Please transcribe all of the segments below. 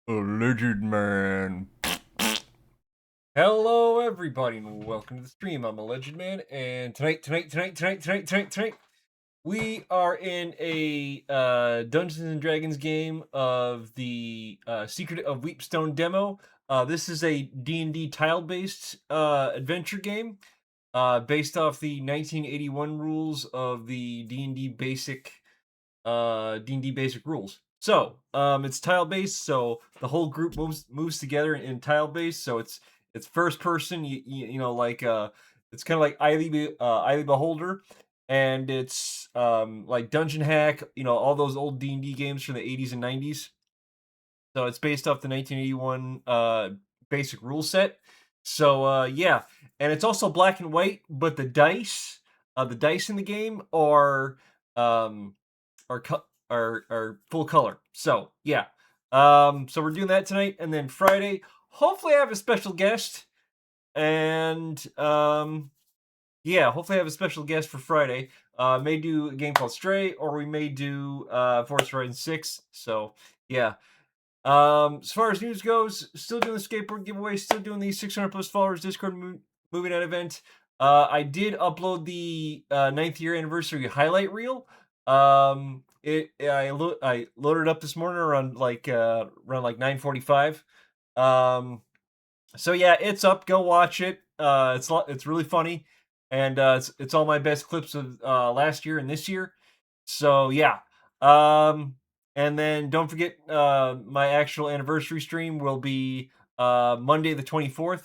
Alleged man. Hello, everybody, and welcome to the stream. I'm Alleged Man, and tonight, we are in a Dungeons and Dragons game of the Secret of Weepstone demo. This is a D&D tile-based adventure game, based off the 1981 rules of the D&D Basic Rules. So, it's tile based, so the whole group moves together in tile based. So it's first person. Like it's kind of like Ivy Beholder, and it's like Dungeon Hack. All those old D&D games from the 80s and 90s. So it's based off the 1981 basic rule set. So yeah, and it's also black and white, but the dice in the game um are are full color. So yeah, so we're doing that tonight, and then Friday, hopefully I have a special guest, and yeah, hopefully I have a special guest for Friday. May do a game called Stray, or we may do Forest Horizon 6. So yeah. As far as news goes, still doing the skateboard giveaway, still doing the 600 plus followers Discord movie night event. I did upload the 9th year anniversary highlight reel. I loaded up this morning around like 9:45. So yeah, it's up. Go watch it. It's really funny, and it's all my best clips of last year and this year. So yeah. Um, and then don't forget, my actual anniversary stream will be Monday the 24th.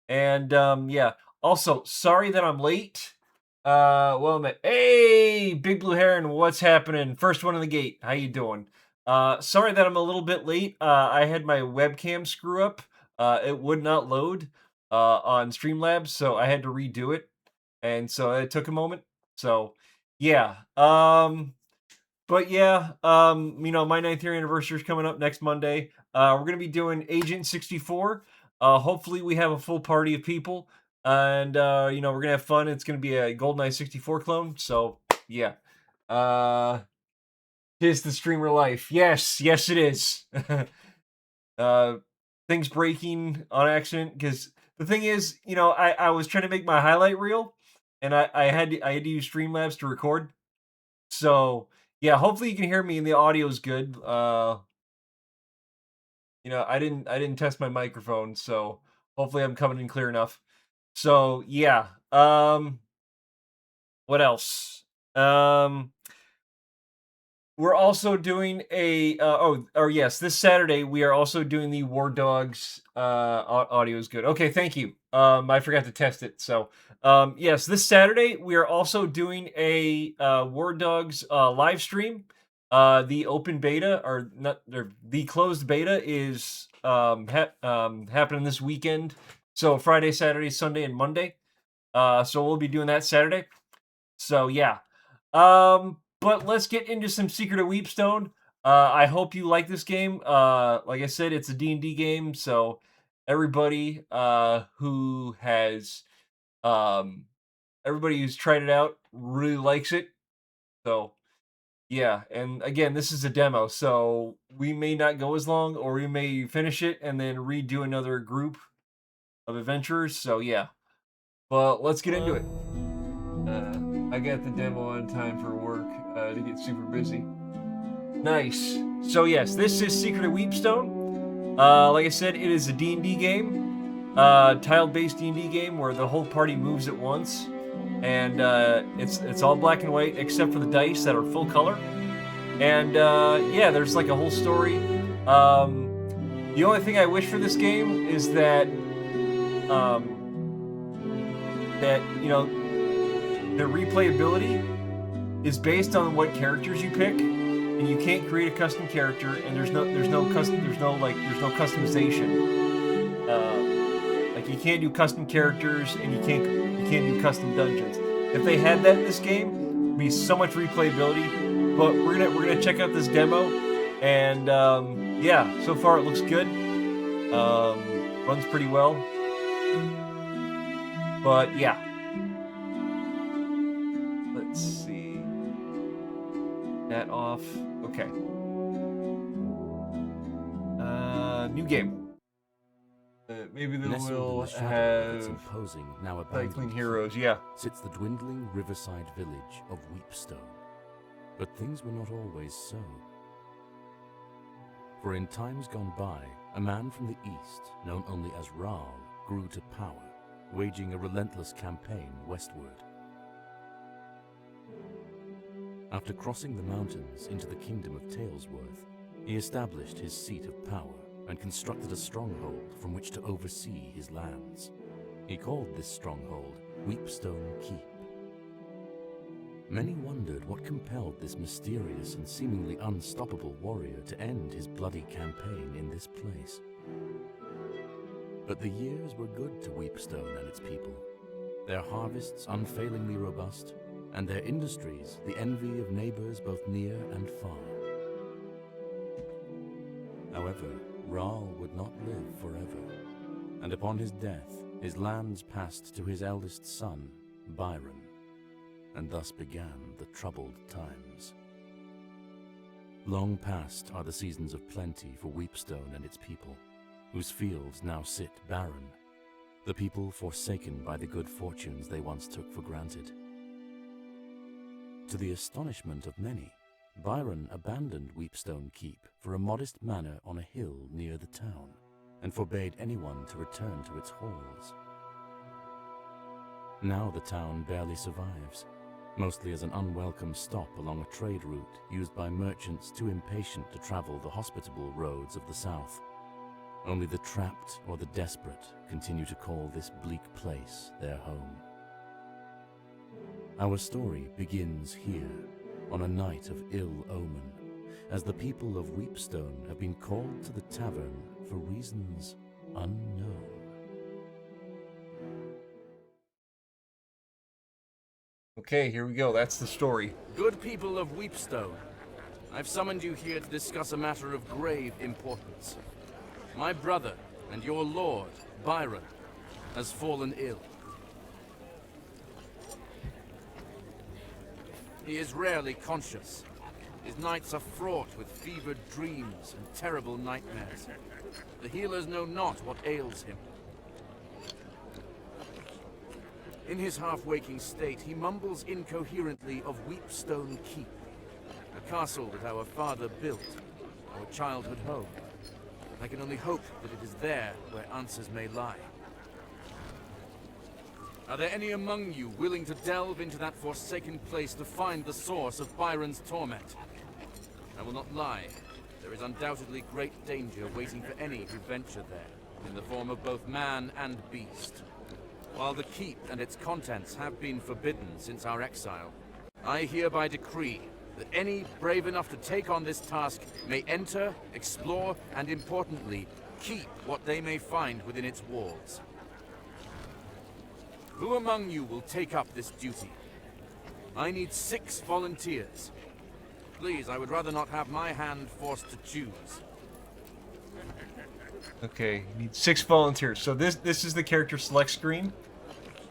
And yeah. Also, sorry that I'm late. Hey, Big Blue Heron, what's happening? First one in the gate. How you doing? Sorry that I'm a little bit late. I had my webcam screw up. It would not load on Streamlabs, so I had to redo it, and so it took a moment. So yeah. But yeah, my 9th year anniversary is coming up next Monday. We're gonna be doing Agent 64. Hopefully we have a full party of people, and we're gonna have fun. It's gonna be a GoldenEye 64 clone. So yeah, uh, tis the streamer life. Yes, yes, it is. uh, Things breaking on accident, because the thing is, I was trying to make my highlight reel, and I had to use Streamlabs to record. So yeah, hopefully you can hear me and the audio is good. I didn't test my microphone, so hopefully I'm coming in clear enough. So yeah. What else? Um, we're also doing a yes, this Saturday we are also doing the War Dogs. Audio is good. Okay, thank you. I forgot to test it. So yes, this Saturday we are also doing a War Dogs live stream. The open beta, or not, or the closed beta, is happening this weekend. So Friday, Saturday, Sunday, and Monday. So we'll be doing that Saturday. So yeah. But let's get into some Secret of Weepstone. I hope you like this game. Like I said, it's a D&D game, so everybody who has everybody who's tried it out really likes it. So yeah, and again, this is a demo, so we may not go as long, or we may finish it and then redo another group of adventurers. So yeah, but let's get into it. I got the demo on time for work to get super busy. Nice. So yes, this is Secret of Weepstone. Like I said, it is a D&D game, tile-based D&D game where the whole party moves at once, and it's all black and white except for the dice that are full color. And yeah, there's like a whole story. The only thing I wish for this game is that that the replayability is based on what characters you pick, and you can't create a custom character, and there's no customization. Like you can't do custom characters, and you can't do custom dungeons. If they had that in this game, it'd be so much replayability. But we're gonna check out this demo, and yeah, so far it looks good. Runs pretty well. But yeah, let's see that off. Okay. new game. Maybe they Nestled in will the shadow of its have imposing, now abandoned cycling keep heroes. Yeah. sits the dwindling riverside village of Weepstone. But things were not always so. For in times gone by, a man from the east, known only as Raal, grew to power, waging a relentless campaign westward. After crossing the mountains into the kingdom of Talesworth, he established his seat of power and constructed a stronghold from which to oversee his lands. He called this stronghold Weepstone Keep. Many wondered what compelled this mysterious and seemingly unstoppable warrior to end his bloody campaign in this place. But the years were good to Weepstone and its people, their harvests unfailingly robust, and their industries the envy of neighbors both near and far. However, Raal would not live forever, and upon his death, his lands passed to his eldest son, Byron, and thus began the troubled times. Long past are the seasons of plenty for Weepstone and its people, whose fields now sit barren, the people forsaken by the good fortunes they once took for granted. To the astonishment of many, Byron abandoned Weepstone Keep for a modest manor on a hill near the town, and forbade anyone to return to its halls. Now the town barely survives, mostly as an unwelcome stop along a trade route used by merchants too impatient to travel the hospitable roads of the south. Only the trapped or the desperate continue to call this bleak place their home. Our story begins here, on a night of ill omen, as the people of Weepstone have been called to the tavern for reasons unknown. Okay, here we go. That's the story. Good people of Weepstone, I've summoned you here to discuss a matter of grave importance. My brother and your lord, Byron, has fallen ill. He is rarely conscious. His nights are fraught with fevered dreams and terrible nightmares. The healers know not what ails him. In his half-waking state, he mumbles incoherently of Weepstone Keep, a castle that our father built, our childhood home. I can only hope that it is there where answers may lie. Are there any among you willing to delve into that forsaken place to find the source of Byron's torment? I will not lie. There is undoubtedly great danger waiting for any who venture there, in the form of both man and beast. While the keep and its contents have been forbidden since our exile, I hereby decree that any brave enough to take on this task may enter, explore, and importantly, keep what they may find within its walls. Who among you will take up this duty? I need 6 volunteers. Please, I would rather not have my hand forced to choose. Okay, you need 6 volunteers. So this is the character select screen.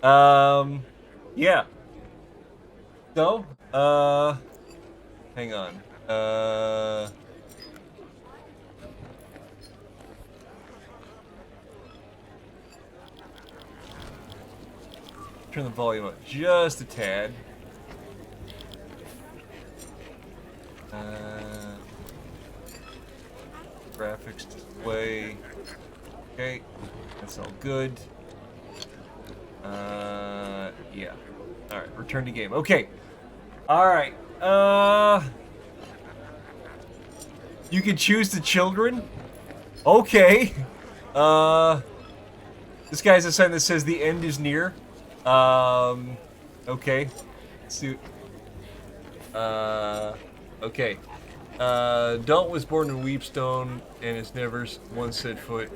Yeah. So, hang on. Turn the volume up just a tad. Graphics display. Okay, that's all good. Yeah. All right, return to game. Okay. All right. You can choose the children. Okay. This guy has a sign that says the end is near. Okay. Let's see. Okay. Dalton was born in Weepstone and has never once set foot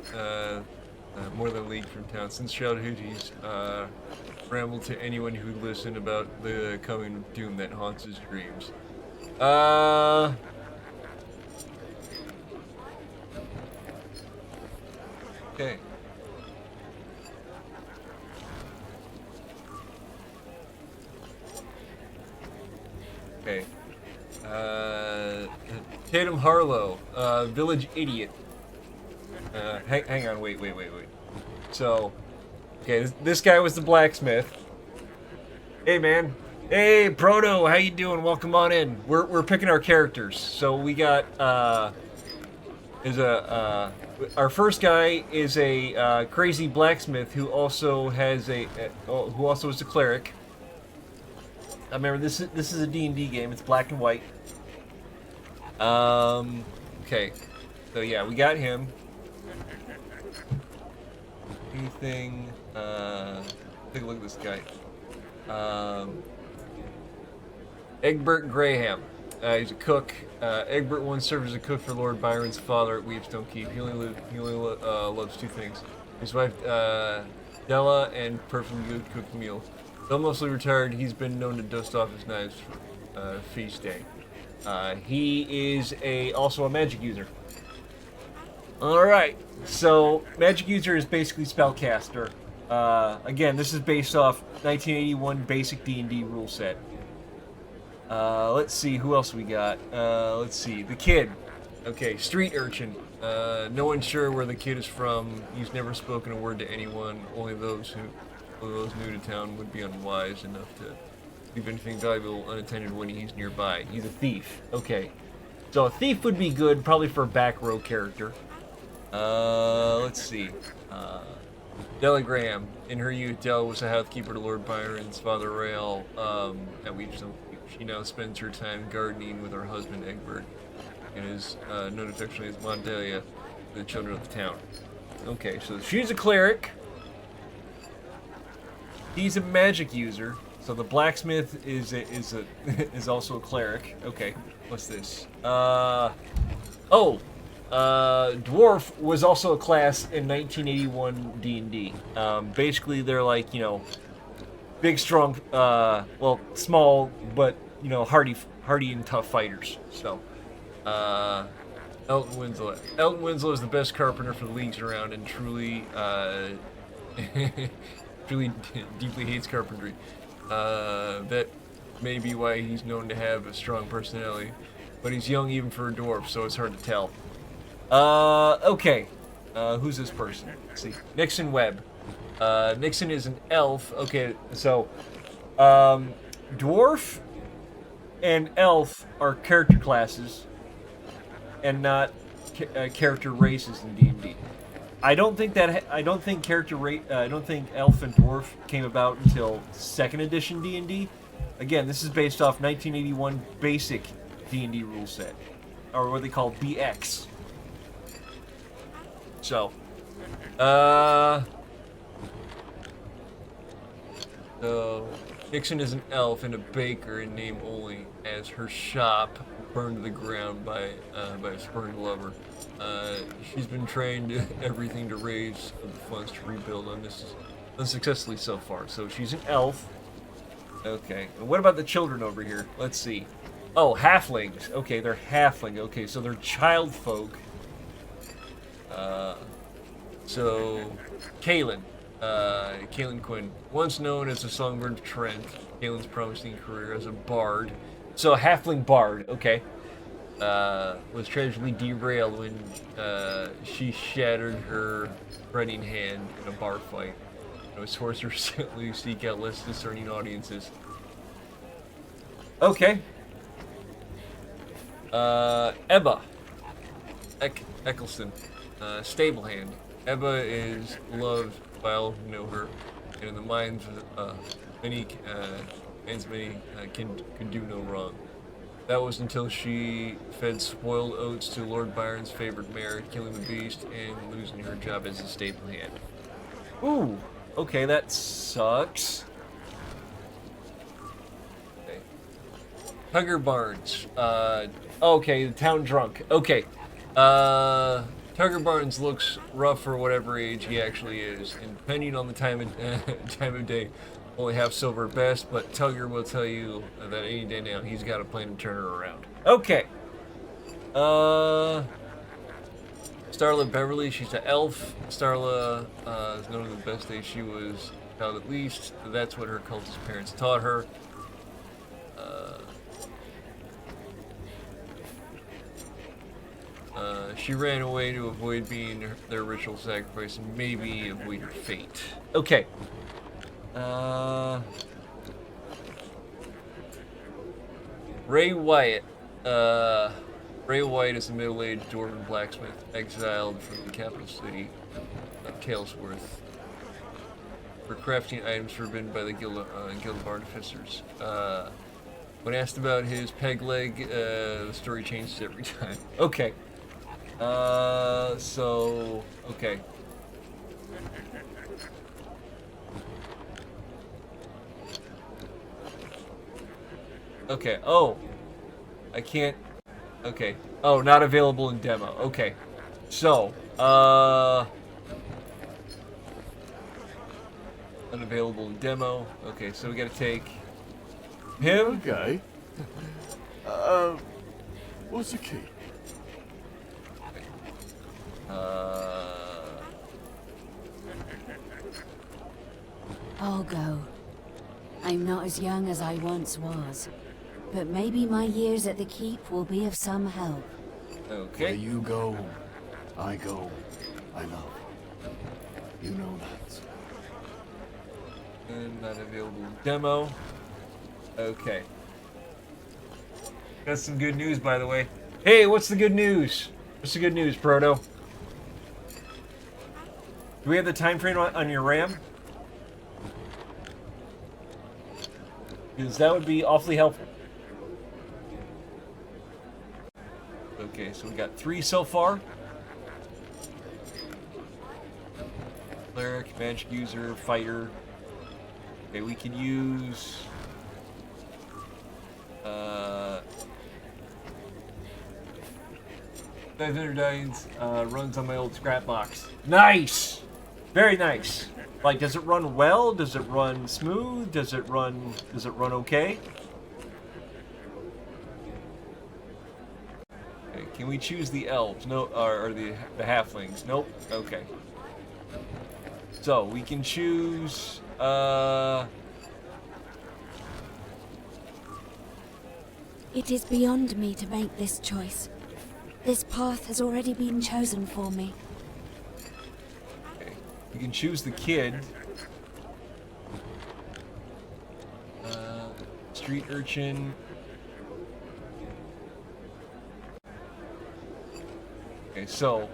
more than a league from town. Since childhood, he's rambled to anyone who would listen about the coming doom that haunts his dreams. Okay. Okay. Tatum Harlow, village idiot. Hang on, wait. So, okay, this guy was the blacksmith. Hey, man. Hey, Proto, how you doing? Welcome on in. We're picking our characters. So we got our first guy is a crazy blacksmith who also has who also is a cleric. Remember, this is a D&D game. It's black and white. Okay. So yeah, we got him. Anything? Take a look at this guy. Egbert Graham. He's a cook. Egbert once served as a cook for Lord Byron's father at Weepstone Keep. He only loves two things: his wife Della and perfectly good cooked meals. Though mostly retired, he's been known to dust off his knives for feast day. He is also a magic user. Alright, so magic user is basically spellcaster. Again, this is based off 1981 Basic D&D Ruleset. Let's see, who else we got? Let's see, the kid. Okay, street urchin. No one's sure where the kid is from. He's never spoken a word to anyone. Only those new to town would be unwise enough to leave anything valuable unattended when he's nearby. He's a thief. Okay, so a thief would be good, probably for a back row character. Let's see. Della Graham. In her youth, Della was a housekeeper to Lord Byron's father, Rael, at Weepstone. She now spends her time gardening with her husband, Egbert, and is known affectionately as Mondelia to the children of the town. Okay, so she's a cleric. He's a magic user. So the blacksmith is also a cleric. Okay, what's this? Dwarf was also a class in 1981 D&D. Basically, they're like, big, strong, well, small, but, hardy and tough fighters. So, Elton Winslow. Elton Winslow is the best carpenter for the leagues around and truly deeply hates carpentry. That may be why he's known to have a strong personality. But he's young even for a dwarf, so it's hard to tell. Okay. Who's this person? Let's see. Nixon Webb. Nixon is an elf. Okay, so, dwarf and elf are character classes and not character races in D&D. I don't think elf and dwarf came about until 2nd edition D&D. Again, this is based off 1981 Basic D&D Ruleset, or what they call BX. So, Nixon is an elf and a baker in name only, as her shop burned to the ground by a spurned lover. She's been trained everything to raise the funds to rebuild unsuccessfully so far. So she's an elf. Okay, and what about the children over here? Let's see. Oh, halflings. Okay, they're halfling. Okay, so they're child folk. So, Kaylin Quinn, once known as the Songbird of Trent, Kaylin's promising career as a bard. So, a halfling bard, okay, was tragically derailed when she shattered her running hand in a bar fight. It was forced to recently seek out less discerning audiences. Okay. Ebba Eccleston. Stable hand. Ebba is loved by all who know her, and in the minds of many can do no wrong. That was until she fed spoiled oats to Lord Byron's favorite mare, killing the beast and losing her job as a stable hand. Ooh, okay, that sucks. Okay. Tugger Barnes. Okay, the town drunk. Okay. Tugger Barnes looks rough for whatever age he actually is, and depending on the time of day, only half sober at best, but Tugger will tell you that any day now he's got a plan to turn her around. Okay. Starla Beverly, she's an elf. Starla is known of the best days she was child at least. That's what her cultist parents taught her. She ran away to avoid being their ritual sacrifice and maybe avoid her fate. Okay. Ray Wyatt. Ray Wyatt is a middle-aged dwarven blacksmith exiled from the capital city of Kalesworth for crafting items forbidden by the Guild of Artificers. When asked about his peg leg, the story changes every time. Okay. Okay. Okay, oh. I can't... Okay. Oh, not available in demo. Okay. So, unavailable in demo. Okay, so we gotta take... him? Okay. What's the key? I'll go. I'm not as young as I once was, but maybe my years at the keep will be of some help. Okay. Where you go, I go. I love. You know that. And not available in demo. Okay. Got some good news, by the way. Hey, what's the good news? What's the good news, Proto? Do we have the time frame on your RAM? Because that would be awfully helpful. Okay, so we got 3 so far. Cleric, magic user, fighter. Okay, we can use... Dice runs on my old scrap box. Nice! Very nice. Like, does it run well? Does it run smooth? Does it run okay? Okay, can we choose the elves? No, or the halflings? Nope. Okay. So, we can choose, It is beyond me to make this choice. This path has already been chosen for me. okay. We can choose the kid. Street urchin. Okay, so,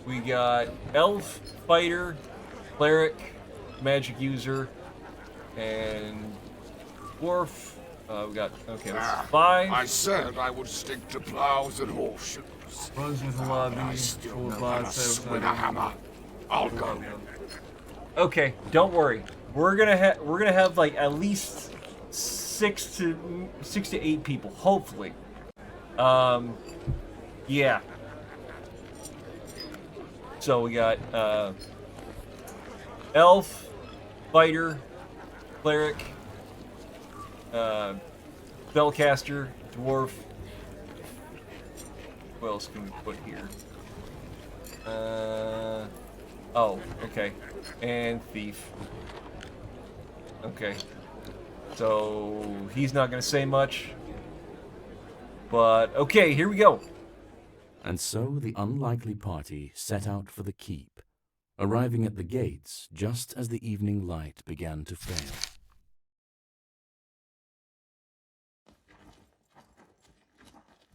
we got elf, fighter, cleric, magic user, and dwarf. We got, okay, that's 5. I said I would stick to plows and horseshoes. Runs with a lobby, I still full of know how to bots, swing a hammer. I'll go. Okay, don't worry. We're gonna have like at least 6 to 8 people, hopefully. Yeah. So we got elf, fighter, cleric, spellcaster, dwarf. What else can we put here? Oh, okay. And thief. Okay. So he's not gonna say much. But okay, here we go. And so the unlikely party set out for the keep, arriving at the gates just as the evening light began to fail.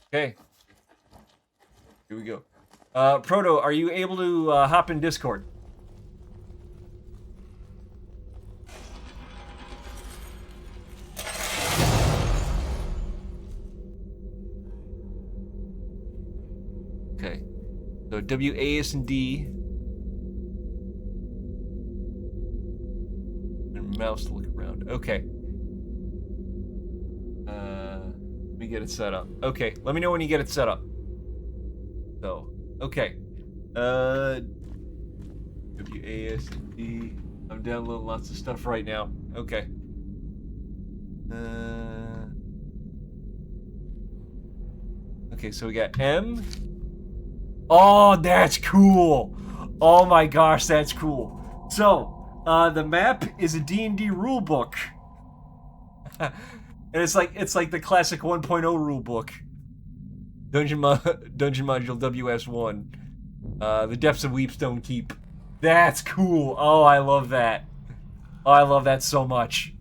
Okay. Here we go. Proto, are you able to hop in Discord? Okay. So WASD and mouse to look around. Okay. Let me get it set up. Okay, let me know when you get it set up. So, okay. WASD. I'm downloading lots of stuff right now. Okay. Okay, so we got M. Oh, that's cool. Oh my gosh, that's cool. So, the map is a D&D rulebook. And it's like the classic 1.0 rulebook. Dungeon module WS1. The depths of Weepstone Keep. That's cool. Oh, I love that. Oh, I love that so much.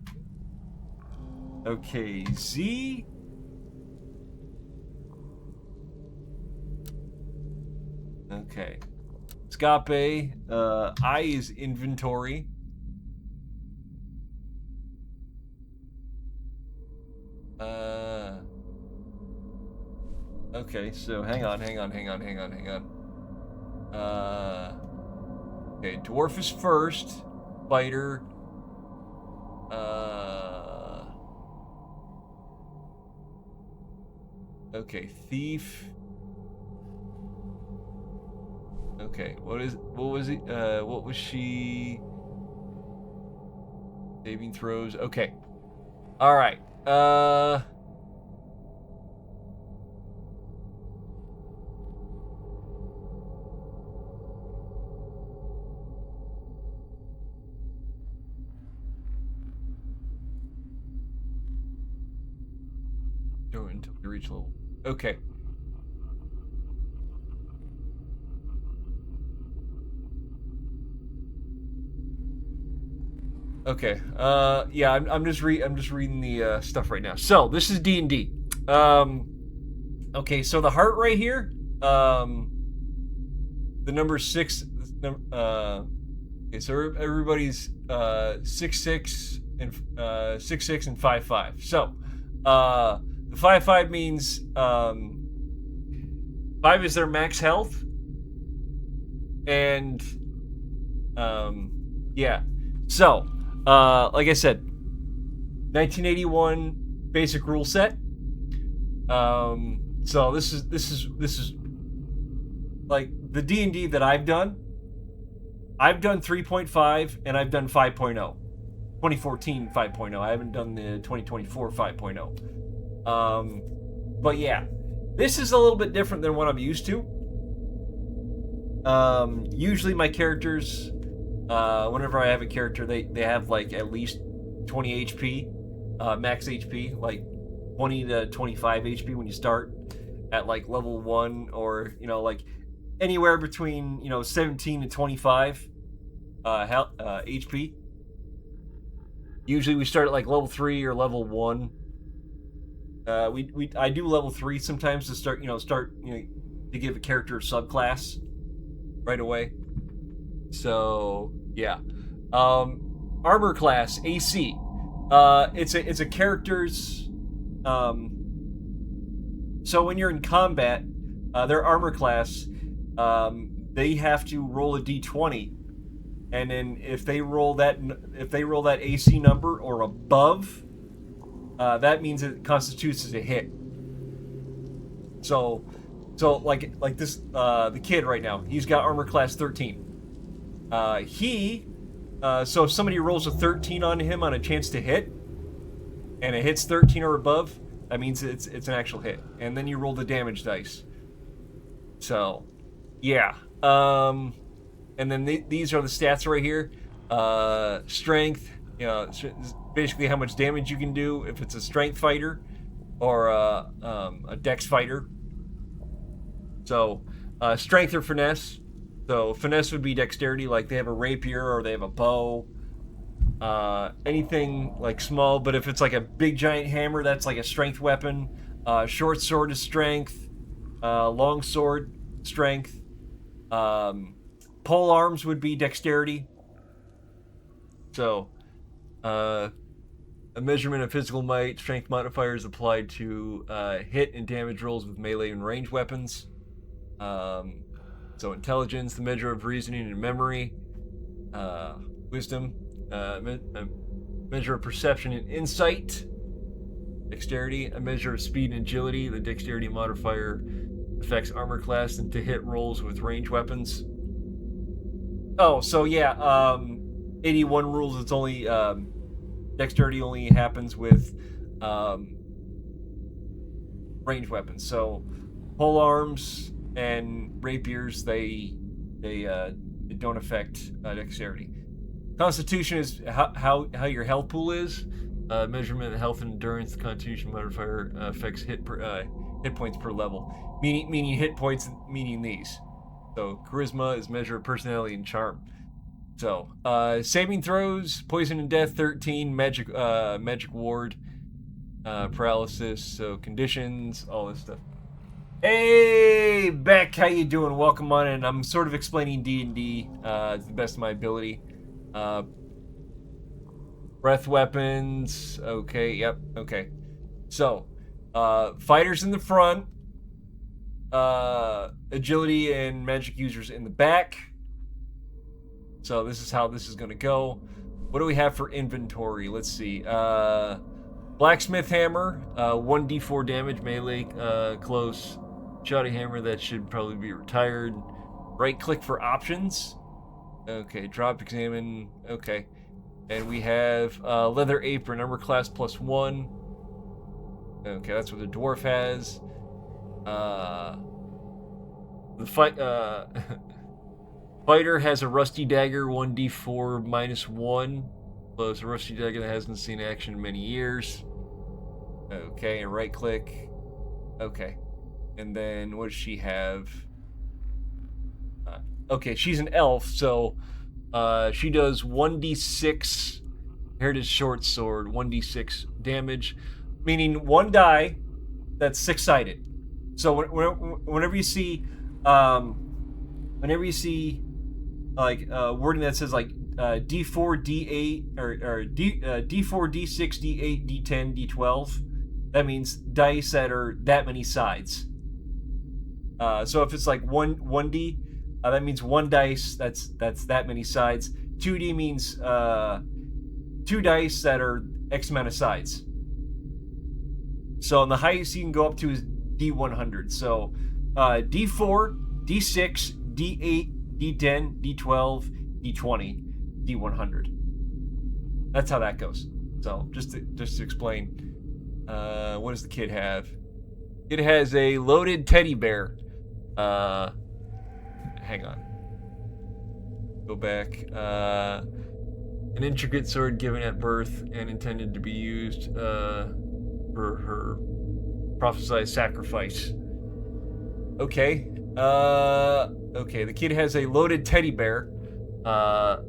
Okay, Z. Okay. Scape. I is inventory. Okay, so hang on. Okay, dwarf is first. Fighter. Okay, thief. Okay, what was she? Saving throws. Okay. All right. Until we reach level. Okay. Okay. Yeah, I'm just reading the stuff right now. So this is D&D. Okay, so the heart right here. The number 6. Okay, so everybody's 6'6" and 6'6" and 5'5". So the 5'5" means 5 is their max health, and yeah. So like I said, 1981 basic rule set. So this is like the D&D that I've done. I've done 3.5 and I've done 5.0. 2014 5.0. I haven't done the 2024 5.0. But yeah, this is a little bit different than what I'm used to. Usually my characters, whenever I have a character, they have like at least 20 HP, max HP, like 20 to 25 HP when you start at like level 1, or like anywhere between 17 to 25 HP. Usually we start at like level 3 or level 1. I do level 3 sometimes to start to give a character a subclass right away. So yeah, armor class AC. It's a character's. So when you're in combat, their armor class, they have to roll a d20, and then if they roll that AC number or above, that means it constitutes as a hit. So like this, the kid right now, he's got armor class 13. So if somebody rolls a 13 on him on a chance to hit, and it hits 13 or above, that means it's an actual hit. And then you roll the damage dice. So, yeah. And then these are the stats right here. Strength, basically how much damage you can do if it's a strength fighter or a dex fighter. So, strength or finesse. So, finesse would be dexterity, like they have a rapier or they have a bow. Anything like small, but if it's like a big giant hammer, that's like a strength weapon. Short sword is strength. Long sword, strength. Pole arms would be dexterity. So, a measurement of physical might. Strength modifier is applied to hit and damage rolls with melee and range weapons. So intelligence, the measure of reasoning and memory. Wisdom, measure of perception and insight. Dexterity, a measure of speed and agility. The dexterity modifier affects armor class and to hit rolls with range weapons. Oh, so yeah, 81 rules. It's only dexterity only happens with range weapons. So pole arms and rapiers, they don't affect dexterity. Constitution is how your health pool is. Measurement of health and endurance. The Constitution modifier affects hit hit points per level. Meaning hit points, meaning these. So charisma is measure of personality and charm. So saving throws, poison and death 13, magic ward, paralysis, so conditions, all this stuff. Hey, Beck, how you doing? Welcome on in. I'm sort of explaining D&D to the best of my ability. Breath weapons, okay, yep, okay. So, fighters in the front, agility and magic users in the back. So this is how this is going to go. What do we have for inventory? Let's see. Blacksmith hammer, 1d4 damage, melee, close. Shoddy hammer, that should probably be retired. Right click for options. Okay, drop, examine, okay. And we have leather apron, armor class +1. Okay, that's what the dwarf has. The fighter has a rusty dagger, 1d4 -1. Plus a rusty dagger that hasn't seen action in many years. Okay, and right click. Okay. And then what does she have? Okay, she's an elf, so she does 1d6 heritage short sword, 1d6 damage, meaning one die that's 6-sided. So whenever you see like wording that says like D4, D8 or D4, D6, D8, D10, D12, that means dice that are that many sides. So if it's like 1D, that means one dice that's that many sides. 2D means 2 dice that are X amount of sides. So the highest you can go up to is D100. So D4, D6, D8, D10, D12, D20, D100. That's how that goes. So just to explain, what does the kid have? It has a loaded teddy bear. Hang on. Go back. An intricate sword given at birth and intended to be used for her prophesied sacrifice. Okay. Okay, the kid has a loaded teddy bear. The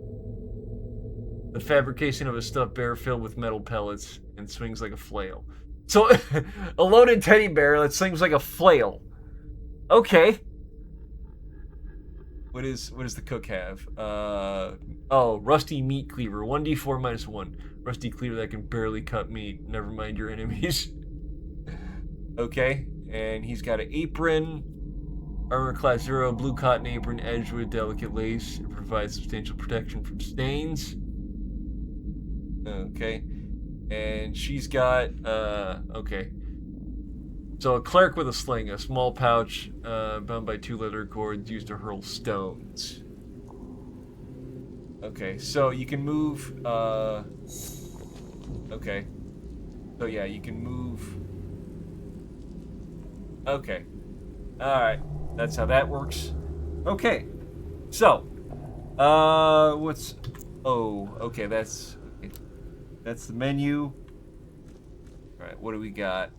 fabrication of a stuffed bear filled with metal pellets and swings like a flail. So, a loaded teddy bear that swings like a flail. Okay. What does the cook have? Oh, rusty meat cleaver. 1d4 -1. Rusty cleaver that can barely cut meat. Never mind your enemies. Okay, and he's got an apron. Armor class 0, blue cotton apron edged with delicate lace. It provides substantial protection from stains. Okay. And she's got, okay. So a cleric with a sling, a small pouch bound by 2 leather cords used to hurl stones. Okay, so you can move, okay. So yeah, you can move. Okay. Alright. That's how that works. Okay. So, what's... Oh, okay, that's the menu. Alright, what do we got?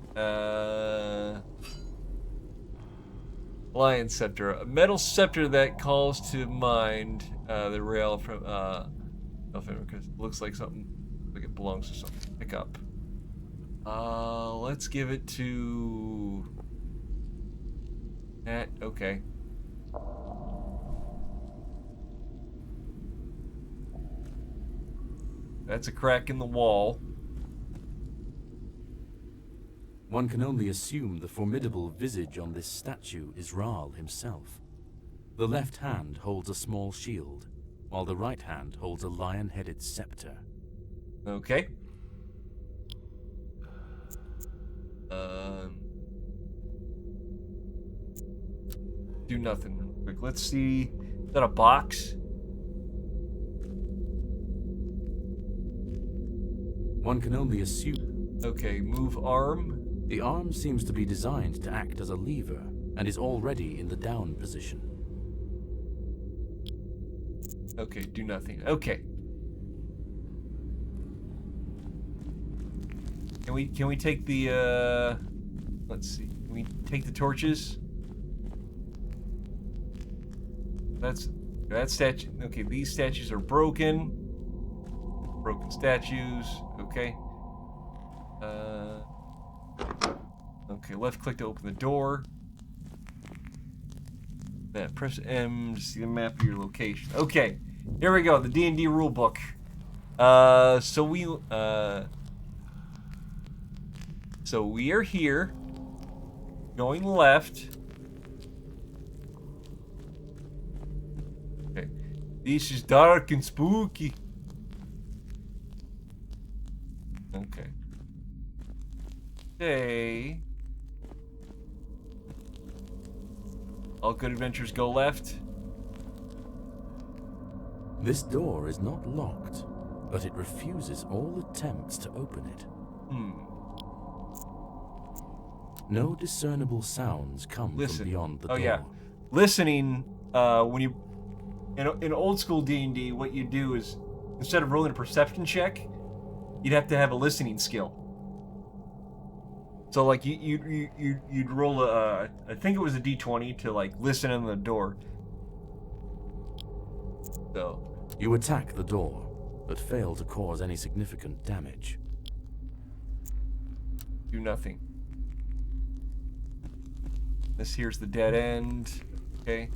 Lion Scepter. A metal scepter that calls to mind the rail from because it looks like something like it belongs to something. Pick up. Let's give it to that. Okay. That's a crack in the wall. One can only assume the formidable visage on this statue is Rahl himself. The left hand holds a small shield, while the right hand holds a lion-headed scepter. Okay. Do nothing real quick. Let's see. Is that a box? One can only assume. Okay, move arm. The arm seems to be designed to act as a lever and is already in the down position. Okay, do nothing. Okay. Can we take the let's see. Can we take the torches? That statue. Okay, these statues are broken. Broken statues. Okay. Okay, left click to open the door. Then press M to see the map of your location. Okay, here we go. The D&D rulebook. So we are here. Going left. Okay. This is dark and spooky. Okay. Hey. All good adventures go left. This door is not locked, but it refuses all attempts to open it. No discernible sounds come from beyond the door. Oh yeah, listening. When you in old school D&D, what you do is instead of rolling a perception check, you'd have to have a listening skill. So like you'd roll I think it was a D20 to like listen in the door. So you attack the door, but fail to cause any significant damage. Do nothing. This here's the dead end. Okay.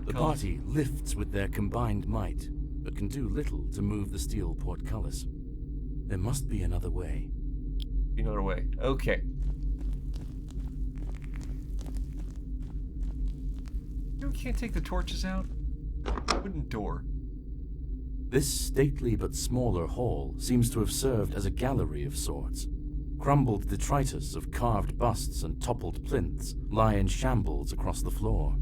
The party lifts with their combined might, but can do little to move the steel portcullis. There must be another way. Another way. Okay. You can't take the torches out? Wooden door. This stately but smaller hall seems to have served as a gallery of sorts. Crumbled detritus of carved busts and toppled plinths lie in shambles across the floor.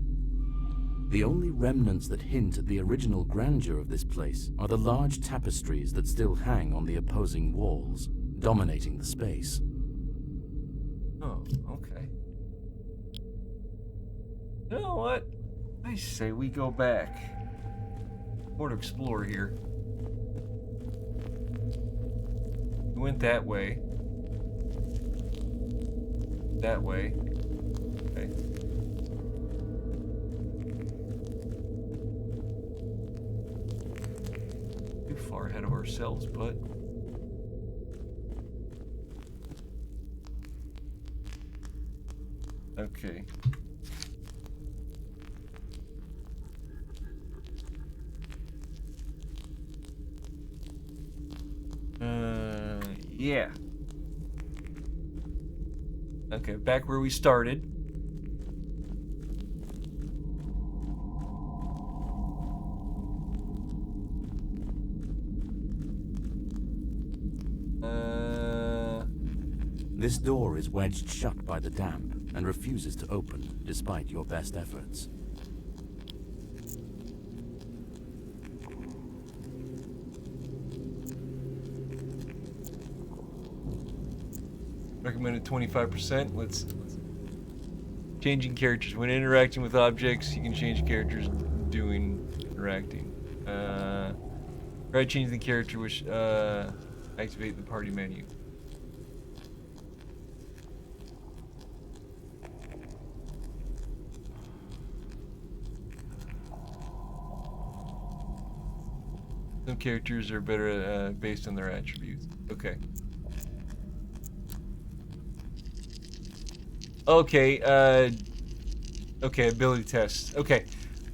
The only remnants that hint at the original grandeur of this place are the large tapestries that still hang on the opposing walls, dominating the space. Oh, okay. You know what? I say we go back. More to explore here. We went that way. That way. Okay. Too far ahead of ourselves, but... Okay. Yeah. Okay, back where we started. This door is wedged shut by the damp and refuses to open despite your best efforts. Recommended 25%. Let's changing characters. When interacting with objects, you can change characters doing interacting. Try changing the character which activate the party menu. Some characters are better based on their attributes. Okay. Okay, okay, ability test. Okay.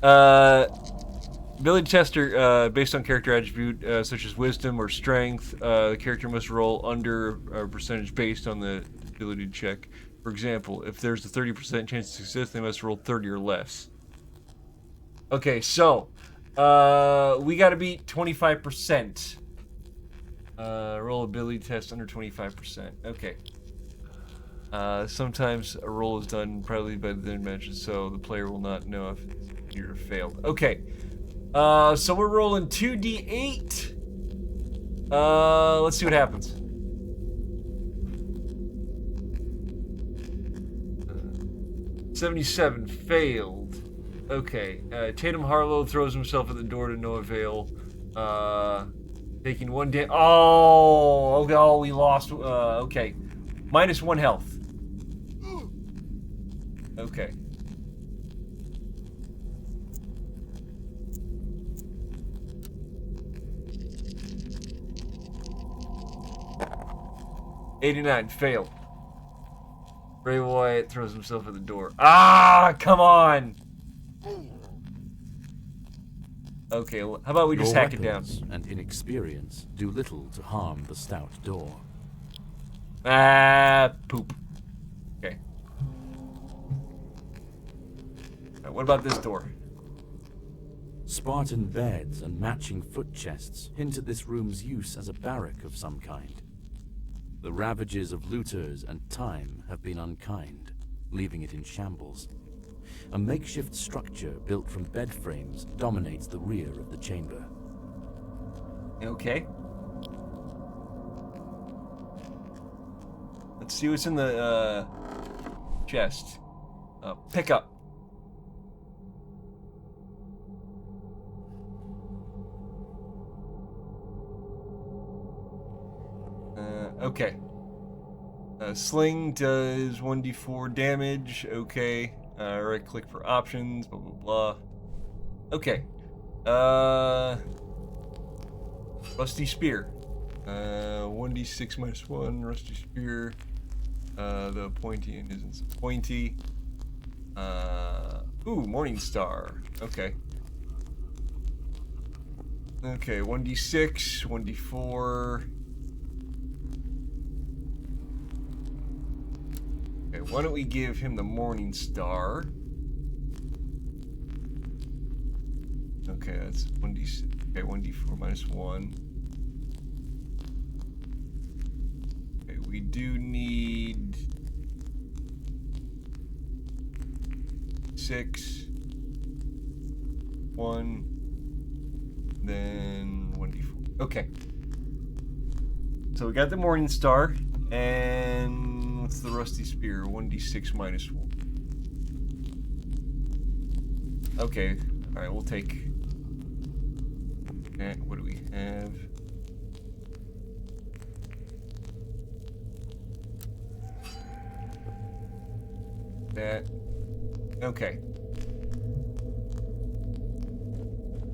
Ability tests are based on character attribute such as wisdom or strength. The character must roll under a percentage based on the ability check. For example, if there's a 30% chance of success, they must roll 30 or less. Okay, so we gotta beat 25%. Roll ability test under 25%. Okay. Sometimes a roll is done privately by the dimension, so the player will not know if you're failed. Okay. So we're rolling 2d8. Let's see what happens. 77 failed. Okay. Tatum Harlow throws himself at the door to no avail. Taking 1 damage. Oh, we lost. Okay. -1 health. Okay. '89 failed. Ray Wyatt throws himself at the door. Ah, come on. Okay, well, how about we just Your hack it down? weapons and inexperience do little to harm the stout door. Ah, poop. Okay. Alright, what about this door? Spartan beds and matching foot chests hint at this room's use as a barrack of some kind. The ravages of looters and time have been unkind, leaving it in shambles. A makeshift structure built from bed frames dominates the rear of the chamber. Okay. Let's see what's in the chest. Pick up. Okay. Sling does 1d4 damage. Okay. Right click for options. Blah blah blah. Okay. Rusty spear. 1d6 -1. Rusty spear. The pointy end isn't so pointy. Morning star. Okay. Okay. 1d6. 1d4. Why don't we give him the Morning Star? Okay, that's 1d6. Okay, 1d4 -1. Okay, we do need 6, 1, then 1d4. Okay. So we got the Morning Star, and what's the Rusty Spear? 1d6 -1. Okay. Alright, we'll take that. What do we have? That. Okay.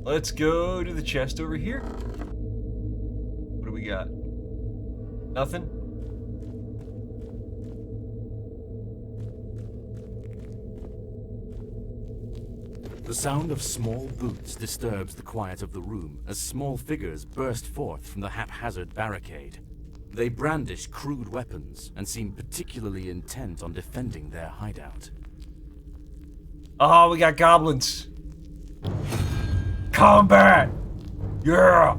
Let's go to the chest over here. What do we got? Nothing? The sound of small boots disturbs the quiet of the room as small figures burst forth from the haphazard barricade. They brandish crude weapons and seem particularly intent on defending their hideout. Oh, we got goblins. Combat! Yeah!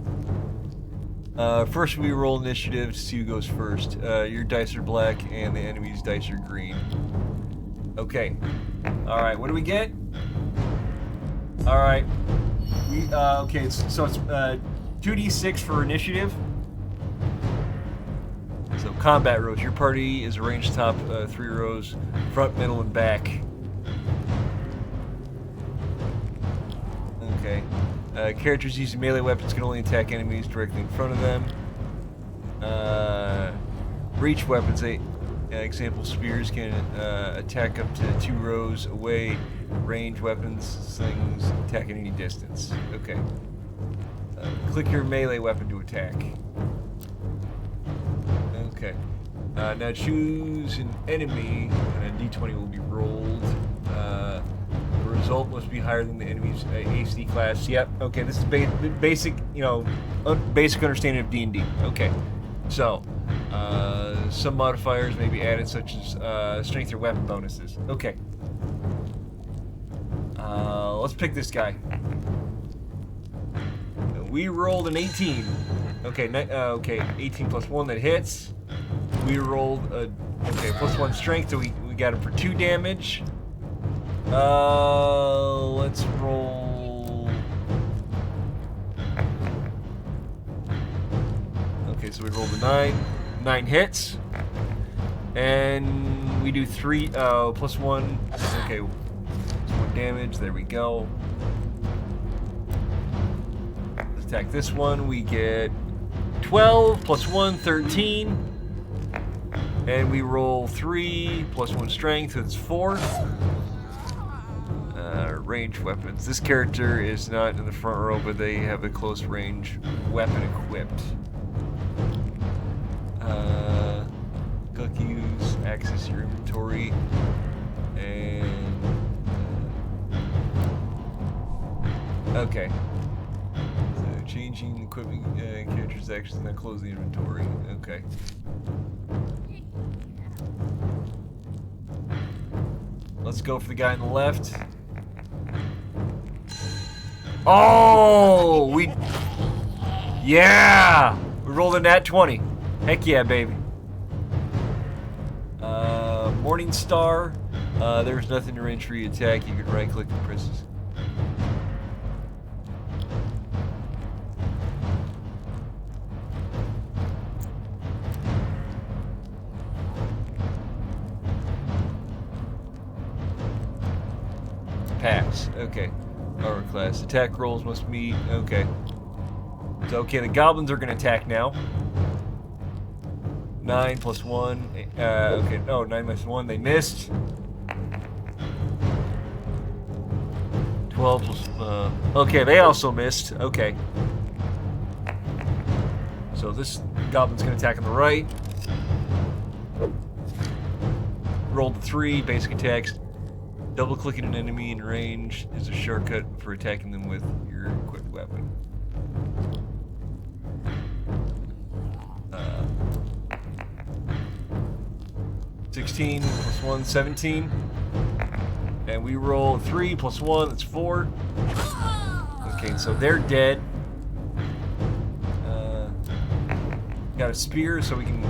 First we roll initiative to see who goes first. Your dice are black and the enemy's dice are green. Okay. Alright, what do we get? Alright. Okay, so it's 2d6 for initiative. So combat rows. Your party is arranged top 3 rows, front, middle, and back. Okay. Characters using melee weapons can only attack enemies directly in front of them. Reach weapons, example spears, can attack up to 2 rows away. Range weapons, slings, attack at any distance. Okay. Click your melee weapon to attack. Okay. Now choose an enemy, and a d20 will be rolled. The result must be higher than the enemy's AC class. Yep. Okay. This is basic, basic understanding of D&D. Okay. So, some modifiers may be added, such as strength or weapon bonuses. Okay. Let's pick this guy. We rolled an 18. Okay, okay, 18 plus 1 that hits. We rolled a plus 1 strength, so we got him for 2 damage. Let's roll. Okay, so we rolled a 9. 9 hits, and we do 3 plus 1. Okay. 1 damage, there we go. Let's attack this one. We get 12 plus 1, 13. And we roll 3 plus 1 strength, that's 4. Ranged weapons. This character is not in the front row, but they have a close range weapon equipped. Click use, access your inventory, and okay. So changing equipment character's actions, not close the inventory. Okay. Let's go for the guy on the left. Oh, yeah! We rolled a nat 20. Heck yeah, baby. Morning Star. There's nothing to range for your attack. You can right click and press. Pass. Okay. Armor class. Attack rolls must meet. Okay. So, okay, the goblins are going to attack now. 9 plus 1. Okay, no, 9 plus 1. They missed. 12 plus... okay, they also missed. Okay. So this goblin's going to attack on the right. Rolled 3 basic attacks. Double-clicking an enemy in range is a shortcut for attacking them with your equipped weapon. 16 plus 1, 17. And we roll 3 plus 1, that's 4. Okay, so they're dead. Got a spear, so we can...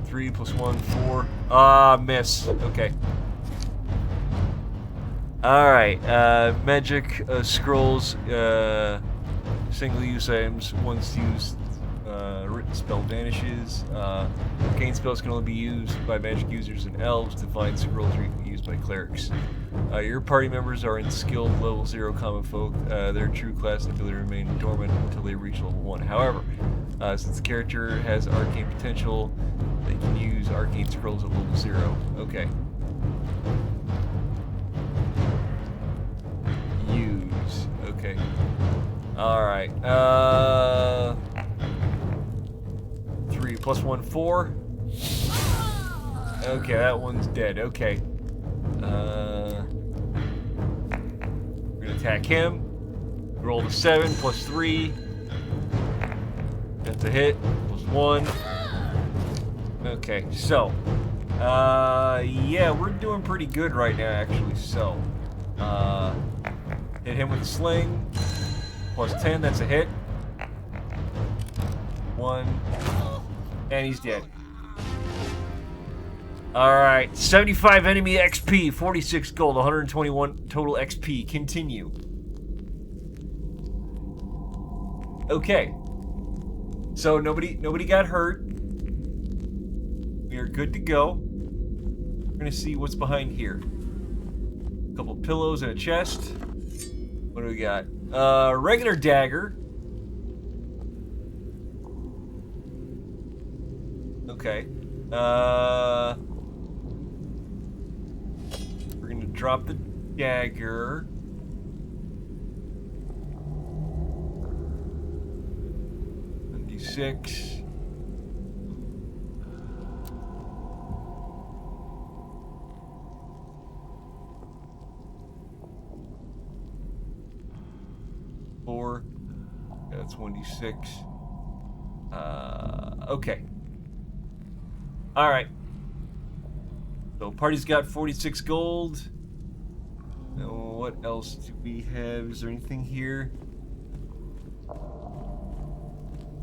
3 plus 1, 4. Miss. Okay. Alright, magic scrolls, single-use items, once used, written spell vanishes. Arcane spells can only be used by magic users and elves. Divine scrolls are used by clerics. Your party members are in skilled level 0 common folk. Their true class and ability remain dormant until they reach level 1. However, since the character has arcane potential, they can use arcane scrolls at level 0. Okay. Use. Okay. Alright. 3 plus 1, 4. Okay, that one's dead. Okay. We're gonna attack him. Roll the 7 plus 3. That's a hit. Plus 1. Okay, so. Yeah, we're doing pretty good right now, actually. So. Hit him with a sling. Plus 10, that's a hit. 1. And he's dead. Alright, 75 enemy XP, 46 gold, 121 total XP. Continue. Okay. So nobody got hurt. We are good to go. We're gonna see what's behind here. A couple pillows and a chest. What do we got? Regular dagger. Okay. We're gonna drop the dagger. D6. Yeah, that's 1d6. Okay. Alright. So, party's got 46 gold. Now, what else do we have? Is there anything here?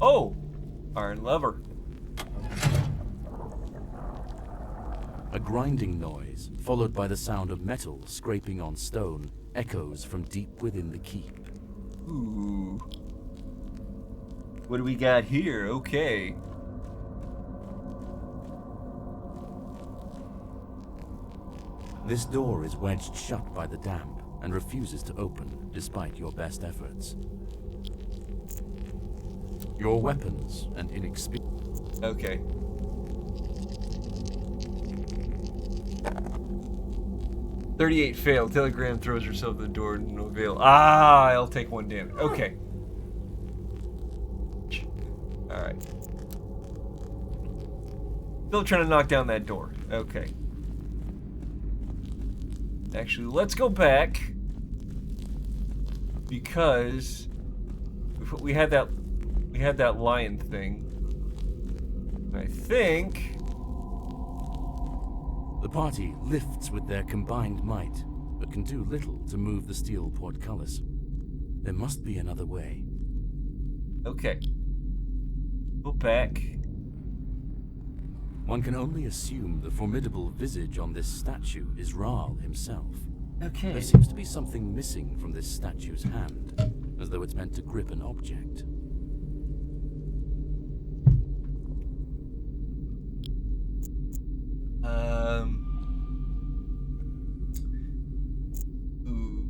Oh! Iron lever. A grinding noise, followed by the sound of metal scraping on stone, echoes from deep within the keep. Ooh. What do we got here? Okay. This door is wedged shut by the damp and refuses to open despite your best efforts. your weapons and inexperience. Okay. "38 failed. Telegram throws herself at the door. No avail. Ah, I'll take 1 damage. Okay. Alright. Still trying to knock down that door. Okay. Actually, let's go back. Because we had that lion thing. And I think The party lifts with their combined might, but can do little to move the steel portcullis. There must be another way. okay. Go back. One can only assume the formidable visage on this statue is Rahl himself. Okay. There seems to be something missing from this statue's hand, as though it's meant to grip an object. Ooh.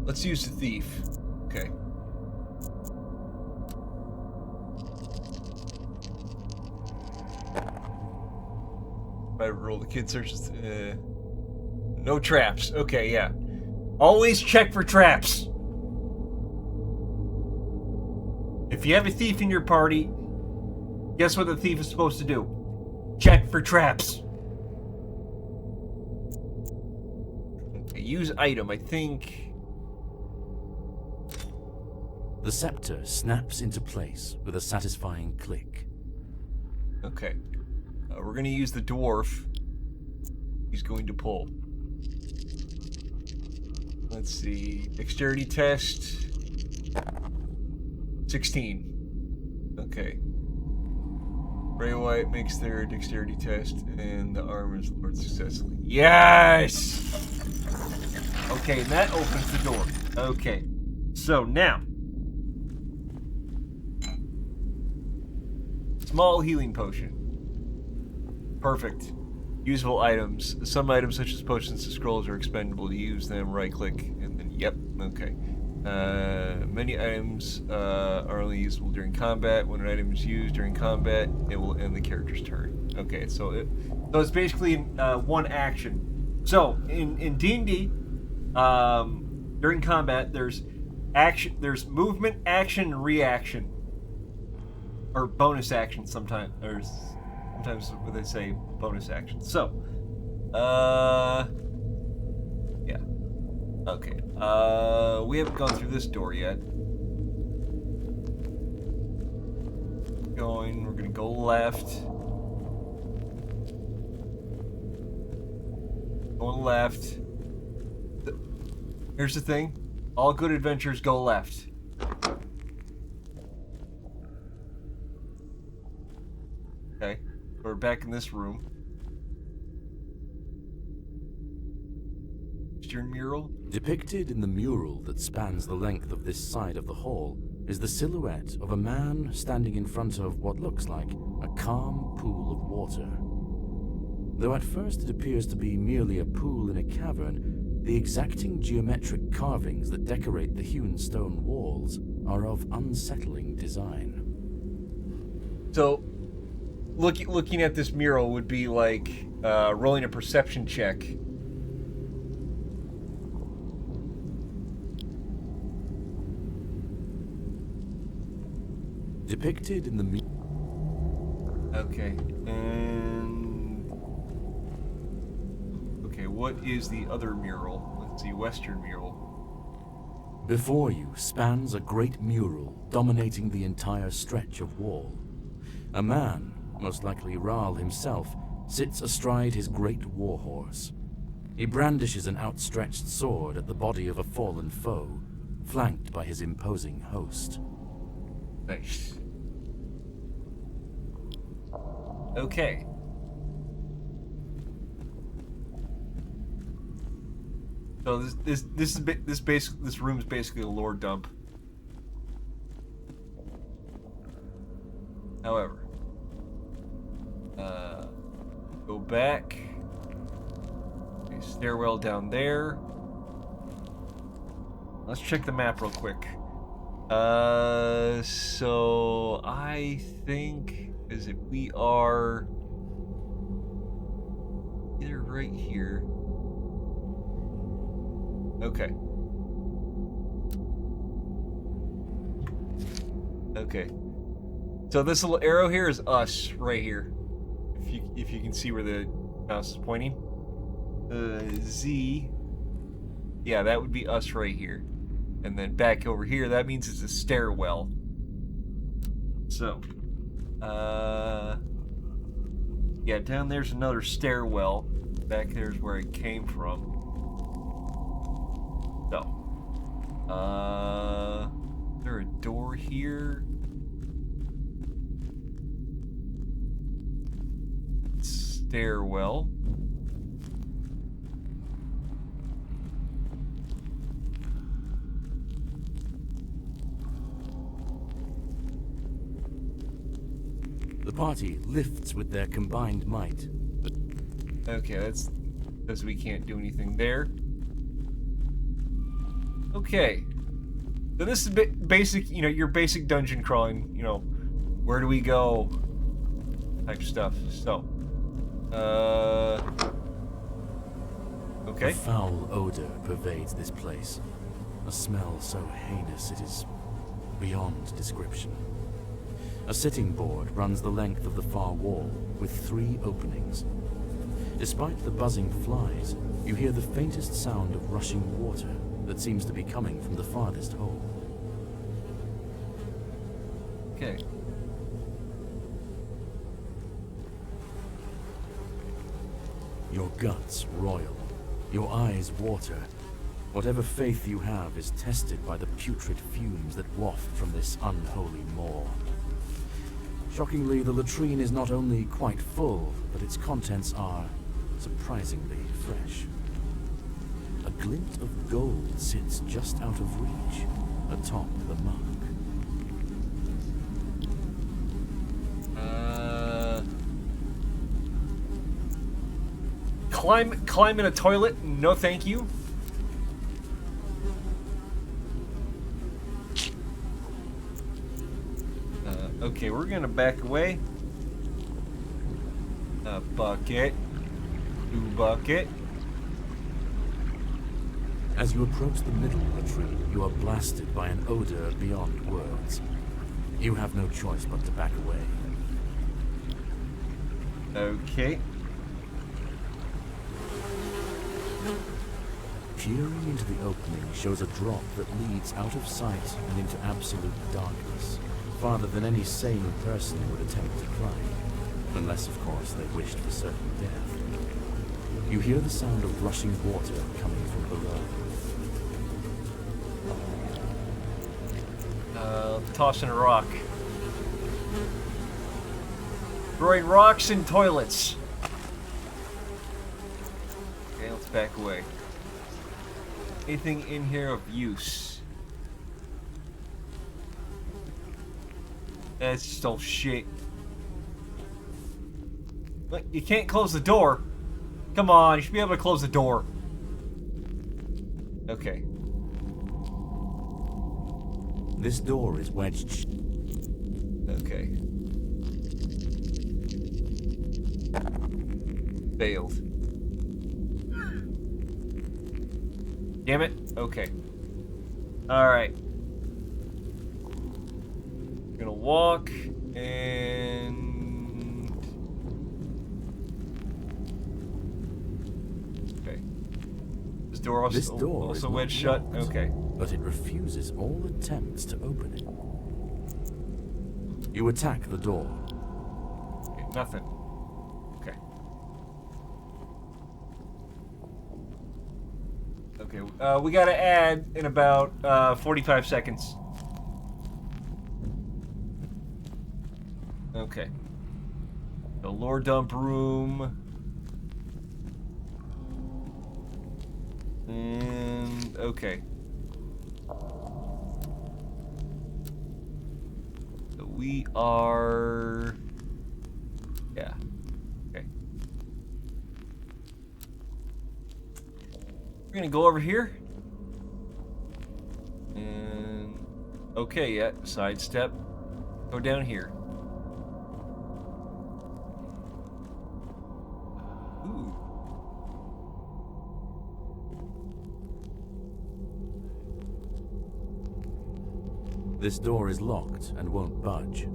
Let's use the thief. Okay. I roll the kid searches. No traps. Okay, yeah. Always check for traps. If you have a thief in your party, guess what the thief is supposed to do? Check for traps. Okay, use item, I think. The scepter snaps into place with a satisfying click. Okay. We're going to use the dwarf. He's going to pull. Let's see. Dexterity test. 16. Okay. Bray Wyatt makes their dexterity test, and the armor is lowered successfully. Yes! Okay, and that opens the door. Okay. So now. Small healing potion. Perfect. Usable items. Some items such as potions and scrolls are expendable. To use them, right click, and then, yep, okay. Many items are only usable during combat. When an item is used during combat, it will end the character's turn. Okay, so it's basically one action. So in D&D, during combat, there's movement, action, and reaction, or bonus action. Sometimes they say bonus action. So, yeah. Okay. We haven't gone through this door yet. We're gonna go left. Going left. Here's the thing. All good adventures go left. Okay. We're back in this room. Eastern mural. Depicted in the mural that spans the length of this side of the hall is the silhouette of a man standing in front of what looks like a calm pool of water. Though at first it appears to be merely a pool in a cavern, the exacting geometric carvings that decorate the hewn stone walls are of unsettling design. So, looking at this mural would be like rolling a perception check. Depicted in the Okay, and okay, what is the other mural? Let's see, Western mural. Before you spans a great mural dominating the entire stretch of wall. A man, most likely Rahl himself, sits astride his great warhorse. He brandishes an outstretched sword at the body of a fallen foe, flanked by his imposing host. Nice. Okay. So this room's basically a lore dump. However, go back. Okay, stairwell down there. Let's check the map real quick. So I think we are either right here. Okay. Okay. So this little arrow here is us right here. If you can see where the mouse is pointing. Z. Yeah, that would be us right here. And then back over here, that means it's a stairwell. So, yeah, down there's another stairwell. Back there's where it came from. So, is there a door here? Stairwell. The party lifts with their combined might. Okay, that's because we can't do anything there. Okay. So this is basic, you know, your basic dungeon crawling, you know, where do we go type stuff. So, okay. A foul odor pervades this place. A smell so heinous it is beyond description. A sitting board runs the length of the far wall, with 3 openings. Despite the buzzing flies, you hear the faintest sound of rushing water that seems to be coming from the farthest hole. Okay. Your guts roil, your eyes water. Whatever faith you have is tested by the putrid fumes that waft from this unholy maw. Shockingly, the latrine is not only quite full, but its contents are surprisingly fresh. A glint of gold sits just out of reach, atop the muck. Climb in a toilet? No, thank you. Okay, we're gonna back away. A bucket. 2 bucket. As you approach the middle latrine, you are blasted by an odor beyond words. You have no choice but to back away. Okay. Peering into the opening shows a drop that leads out of sight and into absolute darkness, farther than any sane person would attempt to climb, unless, of course, they wished for certain death. You hear the sound of rushing water coming from below. Tossing a rock. Throwing rocks in toilets. Okay, let's back away. Anything in here of use? That's just all shit. Look, you can't close the door. Come on, you should be able to close the door. Okay. This door is wedged. Okay. Failed. Damn it. Okay. Alright. Gonna walk and... Okay. This door also wedged shut? Okay. But it refuses all attempts to open it. You attack the door. Okay, nothing. Okay. Okay, we gotta add in about 45 seconds. Okay. The lore dump room. And okay. So we are... Yeah. Okay. We're gonna go over here. Okay, yeah, sidestep. Go down here. Ooh. This door is locked and won't budge.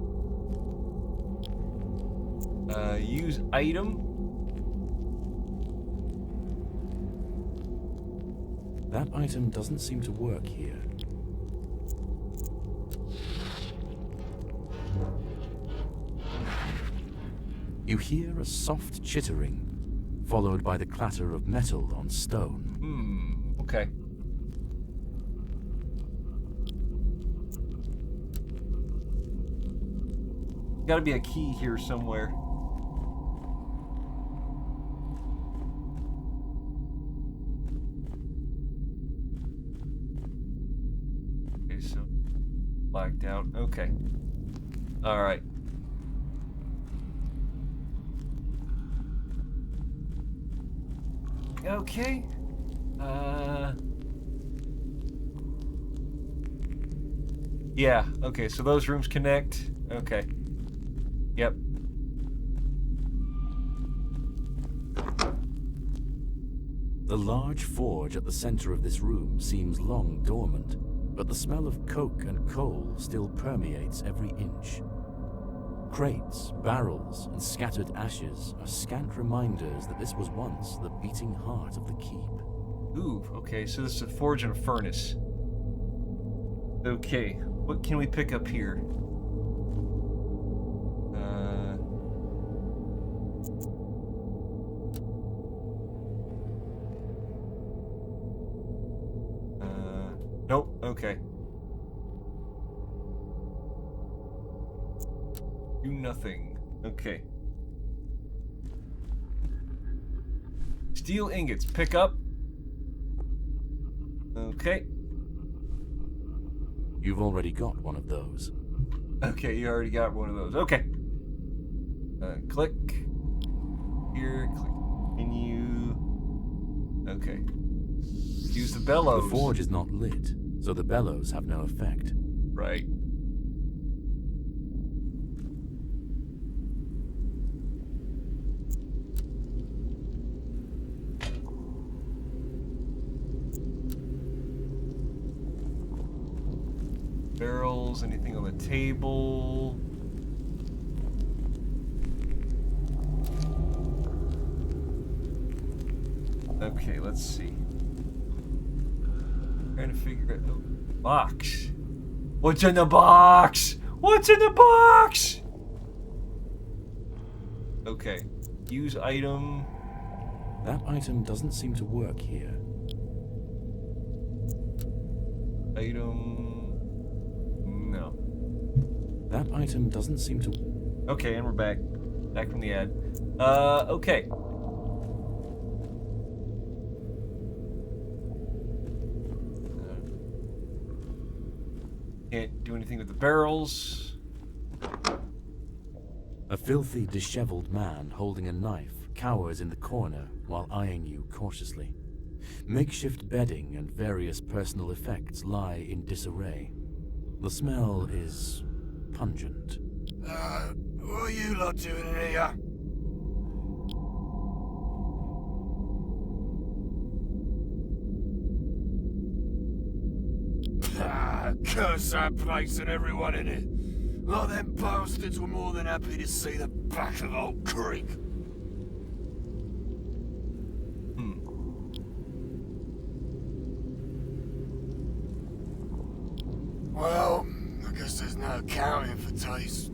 Use item. That item doesn't seem to work here. You hear a soft chittering, followed by the clatter of metal on stone. Okay. Gotta be a key here somewhere. Okay, so blacked out. Okay. All right. Okay. Yeah, okay, so those rooms connect. Okay. Yep. The large forge at the center of this room seems long dormant, but the smell of coke and coal still permeates every inch. Crates, barrels, and scattered ashes are scant reminders that this was once the beating heart of the keep. Ooh, okay, so this is a forge and a furnace. Okay, what can we pick up here? Nope, okay. Do nothing. Okay. Steel ingots, pick up. Okay. You've already got one of those. Okay, you already got one of those. Okay. Click. Here, click. Continue. Okay. Use the bellows. The forge is not lit, so the bellows have no effect. Right. Barrels, anything on the table? Okay, let's see. Trying to figure out the box. What's in the box? What's in the box? Okay. Use item. That item doesn't seem to work here. Item. No. That item doesn't seem to... Okay, and we're back. Back from the ad. Okay. Can't do anything with the barrels. A filthy, disheveled man holding a knife cowers in the corner while eyeing you cautiously. Makeshift bedding and various personal effects lie in disarray. The smell is pungent. What are you lot doing in here? Curse that place and everyone in it. Like them bastards were more than happy to see the back of Old Creek. Well, I guess there's no accounting for taste.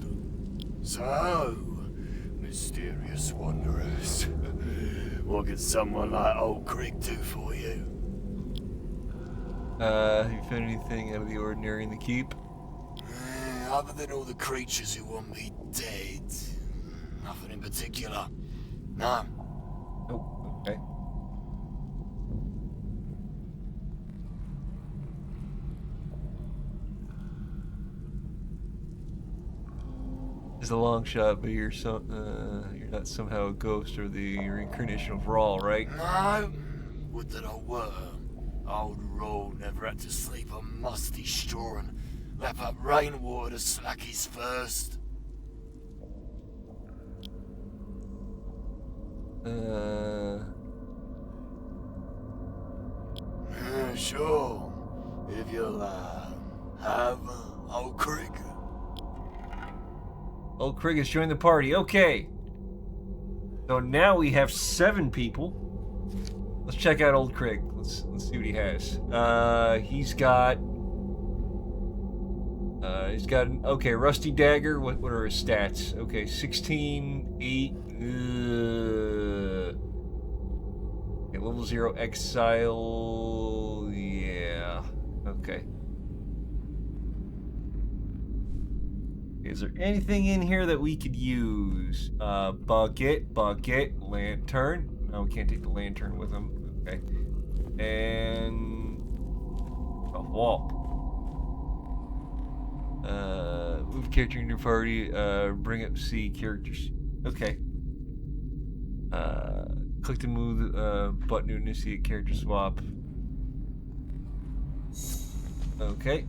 So, mysterious wanderers, what can someone like Old Creek do for you? Have you found anything out of the ordinary in the keep? Other than all the creatures who want me dead, nothing in particular. No. Oh, okay. It's a long shot, but you're you're not somehow a ghost or the reincarnation of Rawl, right? No. Would that I were. Old Rawl never had to sleep on musty straw and lap up rainwater slackies first. Sure. If you'll, have old Crick. Old Krieg has joined the party. Okay. So now we have 7 people. Let's check out Old Krieg. Let's see what he has. He's got okay, Rusty Dagger. What are his stats? Okay, 16, 8. Okay, level 0 Exile. Yeah. Okay. Is there anything in here that we could use? Bucket, lantern. No, we can't take the lantern with him. Okay. And a wall. Move character in your party. Bring up C characters. Okay. Click to move button to initiate character swap. Okay.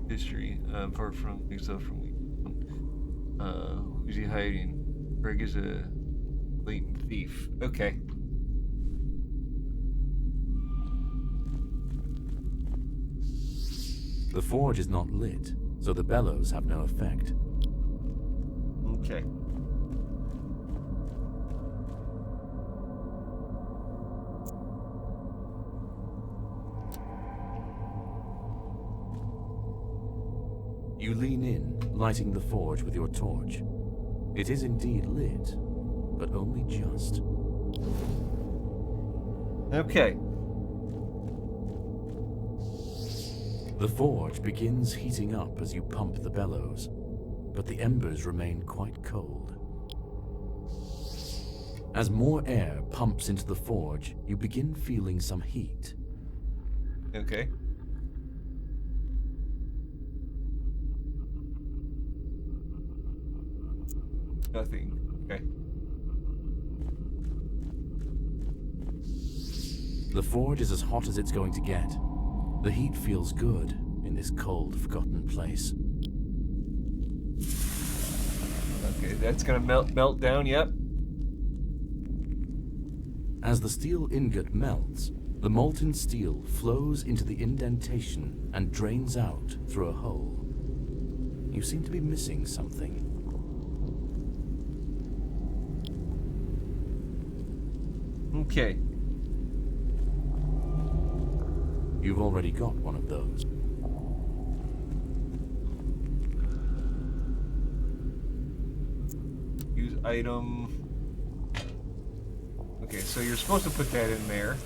History. Apart from stuff from Weepstone. Who's he hiding? Greg is a latent thief. Okay. The forge is not lit, so the bellows have no effect. Okay. You lean in, lighting the forge with your torch. It is indeed lit, but only just. Okay. The forge begins heating up as you pump the bellows, but the embers remain quite cold. As more air pumps into the forge, you begin feeling some heat. Okay. Nothing. Okay. The forge is as hot as it's going to get. The heat feels good in this cold, forgotten place. Okay, that's gonna melt down, yep. As the steel ingot melts, the molten steel flows into the indentation and drains out through a hole. You seem to be missing something. Okay. You've already got one of those. Use item. Okay, so you're supposed to put that in there.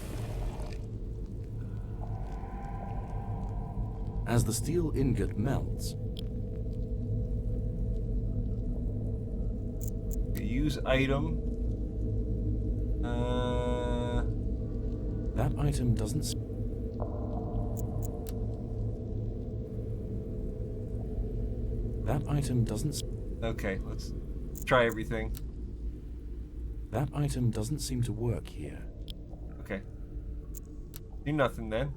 As the steel ingot melts, Use item. that item doesn't... That item doesn't... Okay, let's try everything. That item doesn't seem to work here. Okay. Do nothing then.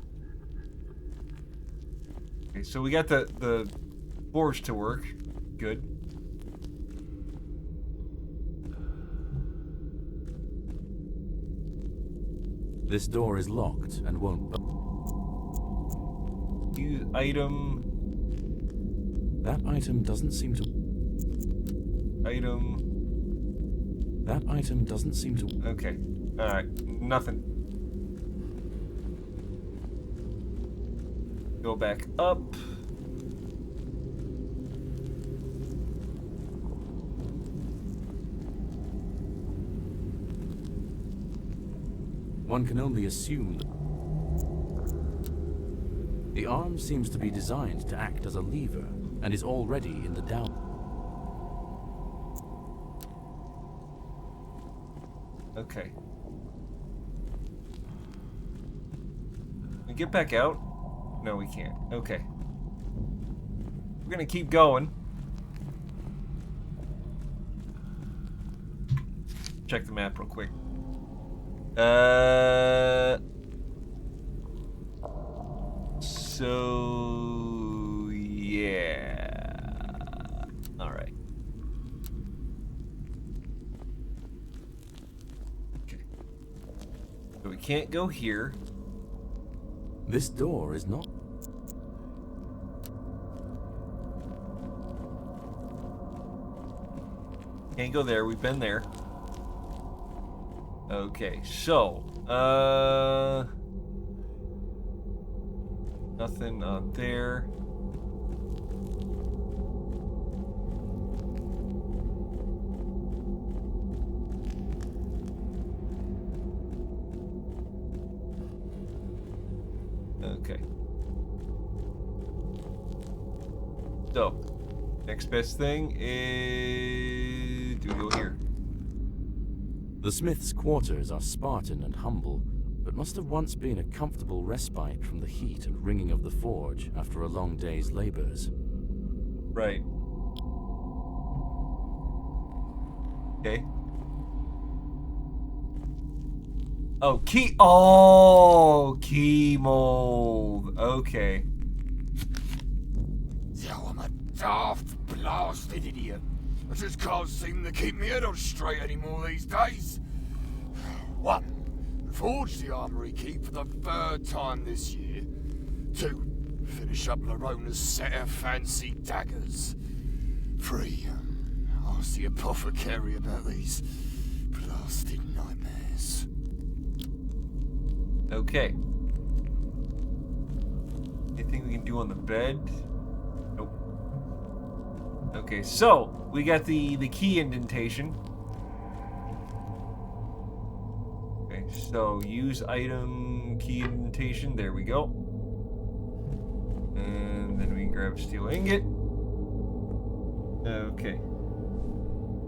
Okay, so we got the forge to work. Good. This door is locked and won't... Use item. That item doesn't seem to... Item. That item doesn't seem to... Okay. Alright. Nothing. Go back up. One can only assume that... The arm seems to be designed to act as a lever and is already in the down... Okay. Can we get back out? No, we can't. Okay. We're gonna keep going. Check the map real quick. So yeah. All right. Okay. So we can't go here. This door is not. Can't go there. We've been there. Okay, so nothing out there. Okay. So, next best thing is... do we go here? The smith's quarters are Spartan and humble, but must have once been a comfortable respite from the heat and ringing of the forge after a long day's labors. Right. Okay. Oh, key. Oh, key mold. Okay. Yeah, I'm a daft blasted idiot. I just can't seem to keep my head on straight anymore these days. 1. Forge the armory key for the 3rd time this year. 2. Finish up Larona's set of fancy daggers. 3. Ask the apothecary about these blasted nightmares. Okay. Anything we can do on the bed? Nope. Okay, so we got the key indentation. Okay, so use item key indentation. There we go. And then we grab steel ingot. Okay.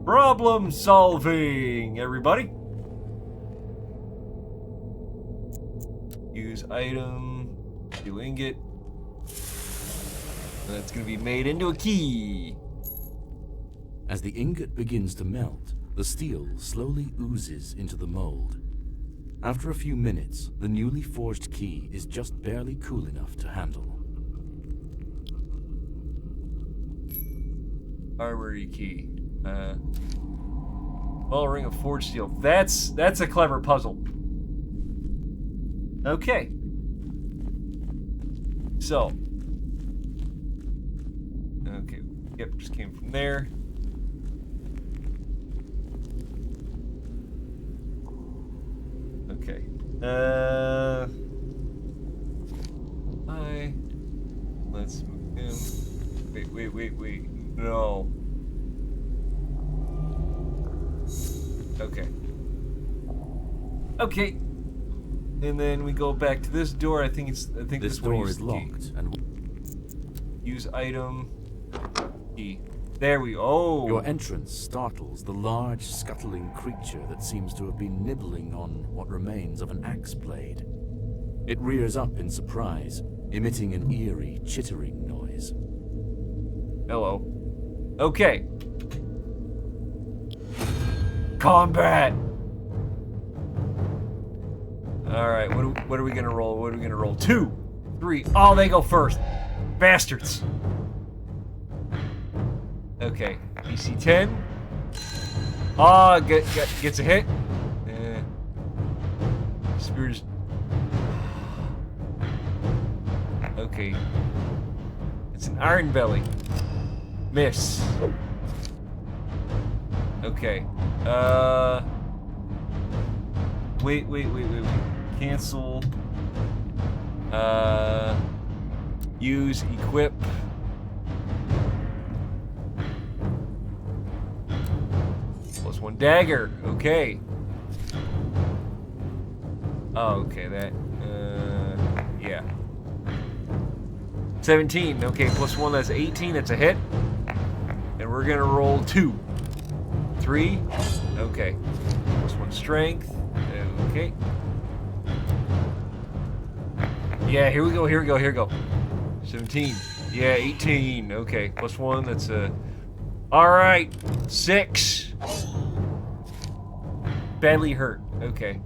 Problem solving, everybody. Use item, steel ingot. And that's going to be made into a key. As the ingot begins to melt, the steel slowly oozes into the mold. After a few minutes, the newly forged key is just barely cool enough to handle. Armory key. Well, ring of forged steel. That's a clever puzzle. Okay. So. Okay. Yep, just came from there. Okay. Let's move him. Wait. No. Okay. Okay. And then we go back to this door. I think this door is locked and use item key. There we go. Your entrance startles the large, scuttling creature that seems to have been nibbling on what remains of an axe blade. It rears up in surprise, emitting an eerie, chittering noise. Hello. Okay. Combat. All right. What are we gonna roll? What are we gonna roll? 2, 3. Oh, they go first. Bastards. Okay. DC 10. Ah, gets a hit. Spears. Okay. It's an iron belly. Miss. Okay. Wait. Cancel. Use equip. +1 dagger. Okay. Oh, okay. That. Yeah. 17. Okay, +1. That's 18. That's a hit. And we're gonna roll 2. 3. Okay. +1 strength. Okay. Yeah, here we go. 17. Yeah, 18. Okay, +1. That's a. All right. 6. Badly hurt. Okay.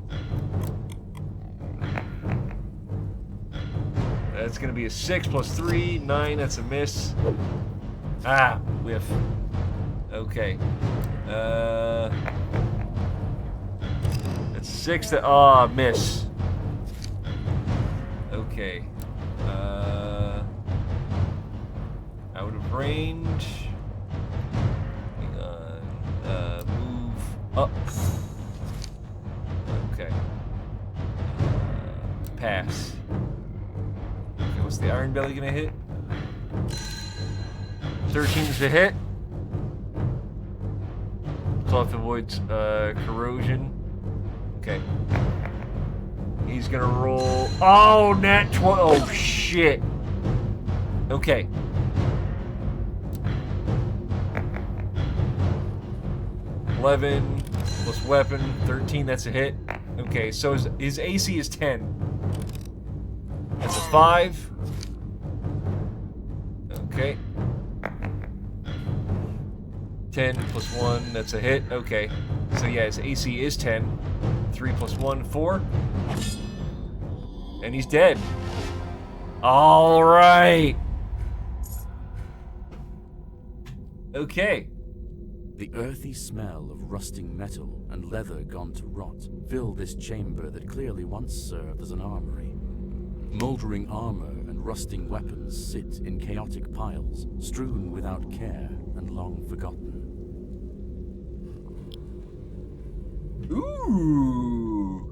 That's gonna be a 6 plus 3, 9. That's a miss. Ah, whiff. Okay. That's 6. That miss. Okay. Out of range. Hang on. Move up. Okay. Pass. Okay, what's the Iron Belly gonna hit? 13 is a hit. Cloth avoids corrosion. Okay. He's gonna roll. Oh, nat 20. Oh, shit. Okay. $11 plus weapon, 13. That's a hit. Okay, so his AC is 10. That's a 5. Okay. 10 plus 1, that's a hit. Okay. So yeah, his AC is 10. 3 plus 1, 4. And he's dead. All right. Okay. The earthy smell of rusting metal and leather gone to rot fill this chamber that clearly once served as an armory. Moldering armor and rusting weapons sit in chaotic piles, strewn without care and long forgotten. Ooh.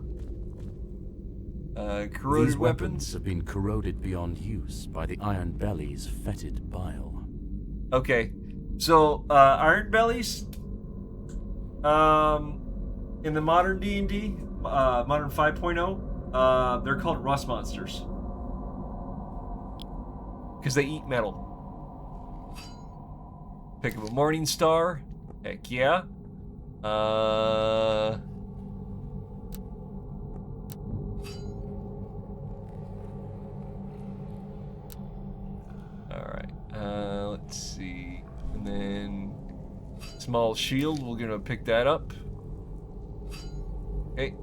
Corroded These weapons weapons have been corroded beyond use by the Iron Belly's fetid bile. Okay. So, Iron Bellies, in the modern D&D, modern 5.0, they're called rust monsters. Because they eat metal. Pick up a Morning Star. Heck yeah. Alright. Let's see. And then small shield, we're gonna pick that up. Okay.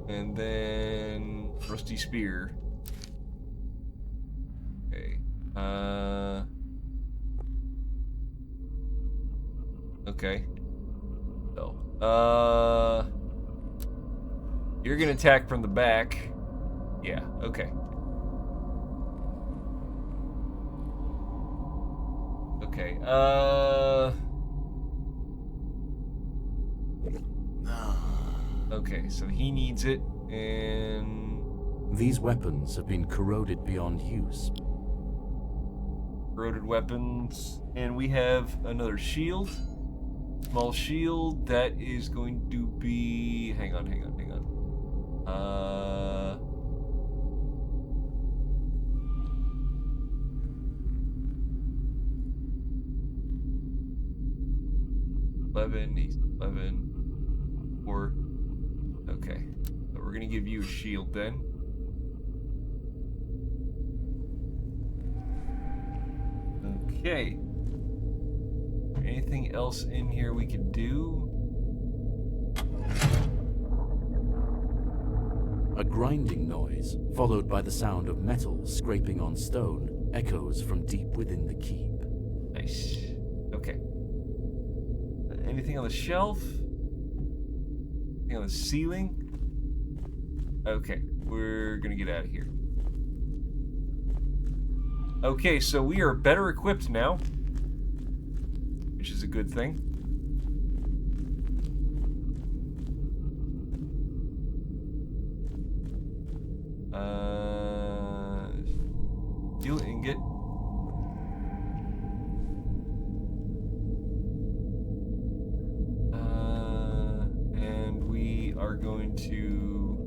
And then rusty spear. Okay. Okay. So, you're gonna attack from the back. Yeah, okay. Okay, okay, so he needs it, and... These weapons have been corroded beyond use. Corroded weapons, and we have another shield. Small shield, that is going to be... Hang on. 11, 4. Okay. So we're gonna give you a shield then. Okay. Anything else in here we could do? A grinding noise, followed by the sound of metal scraping on stone, echoes from deep within the keep. Nice. Okay. Anything on the shelf? Anything on the ceiling? Okay, we're gonna get out of here. Okay, so we are better equipped now, which is a good thing. Steel ingot. And we are going to...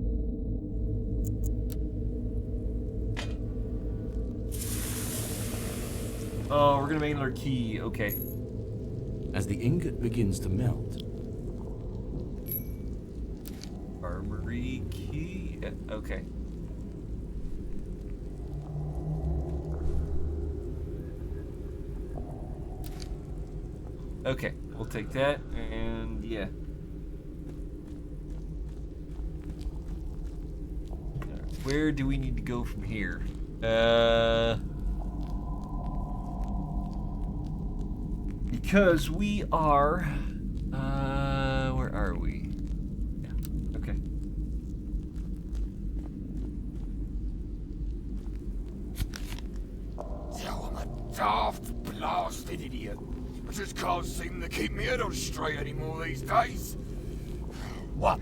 Oh, we're gonna make another key. Okay. As the ingot begins to melt, Armory key. Yeah, okay. Okay, we'll take that, and yeah. Where do we need to go from here? Because we are, where are we? Yeah, okay. Yo, I'm a daft blasted idiot. I just can't seem to keep my head on straight anymore these days. What?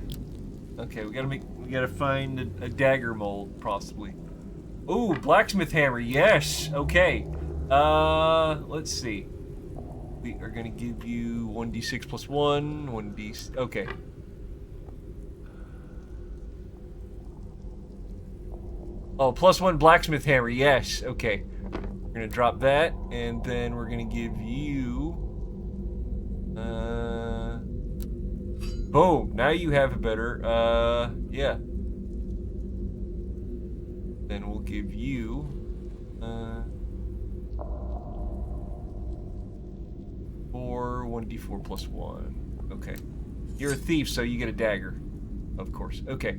Okay, we gotta find a dagger mold, possibly. Ooh, blacksmith hammer, yes, okay. Let's see. We are gonna give you 1d6 plus 1, 1d... Okay. Oh, plus 1 blacksmith hammer, yes, okay. We're gonna drop that, and then we're gonna give you... Boom, now you have a better, yeah. Then we'll give you, 1d4 plus 1. Okay. You're a thief, so you get a dagger. Of course. Okay.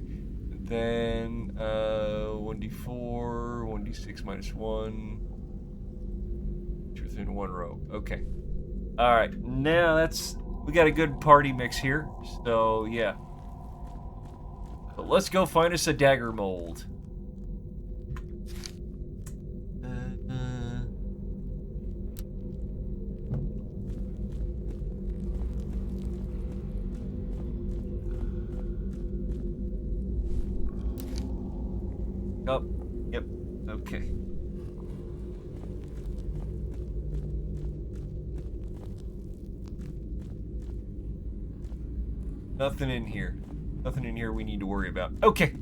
Then, 1d4, 1d6 minus 1. Truth in 1 row. Okay. Alright, now we got a good party mix here. So, yeah. But let's go find us a dagger mold. Oh, yep, okay. Nothing in here. Nothing in here we need to worry about. Okay.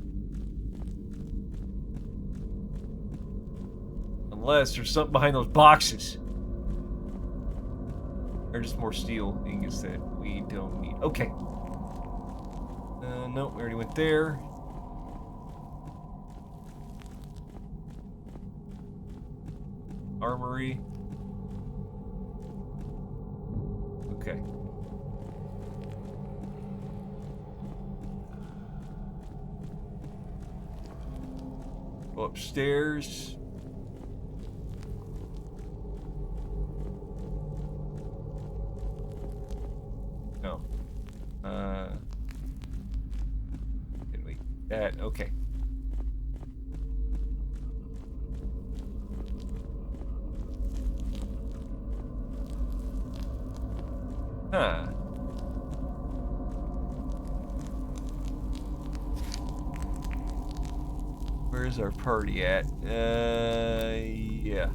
Unless there's something behind those boxes. Or just more steel ingots that we don't need. Okay. No, we already went there. Armory. Okay. Go upstairs. No. Can we? That okay. Huh. Where's our party at? Yeah.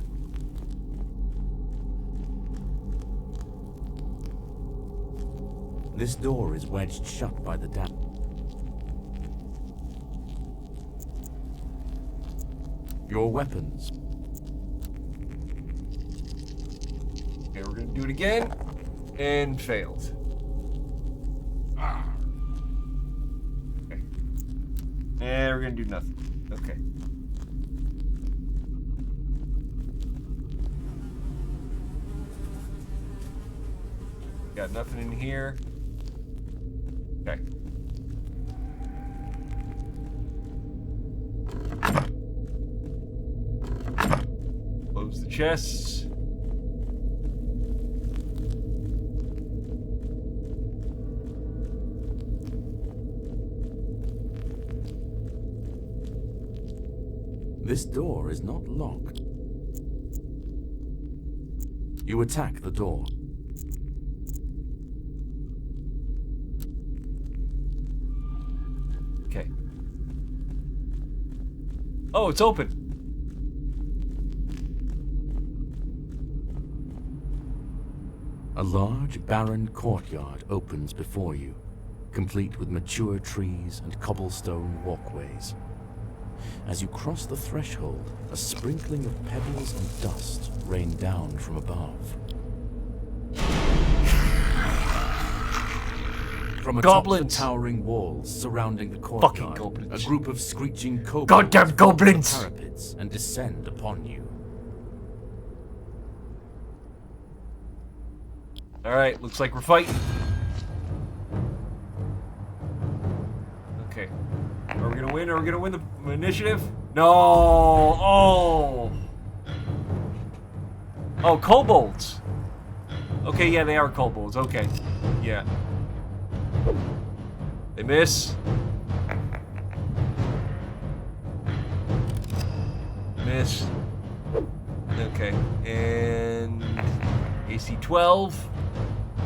This door is wedged shut by the damp. Your weapons. Okay, we're gonna do it again. And failed. Okay. And we're gonna do nothing. Okay. Got nothing in here. Okay. Close the chests. This door is not locked. You attack the door. Okay. Oh, it's open. A large, barren courtyard opens before you, complete with mature trees and cobblestone walkways. As you cross the threshold, a sprinkling of pebbles and dust rain down from above. From atop the Goblins! towering walls surrounding the courtyard, Fucking goblins. a group of screeching kobolds Goddamn vault goblins! the parapets and descend upon you. Alright, looks like we're fighting. Okay. Are we gonna win? Are we gonna win the initiative? No. Oh. Oh, kobolds. Okay, yeah, they are kobolds. Okay. Yeah. They miss. Miss. Okay. And AC 12.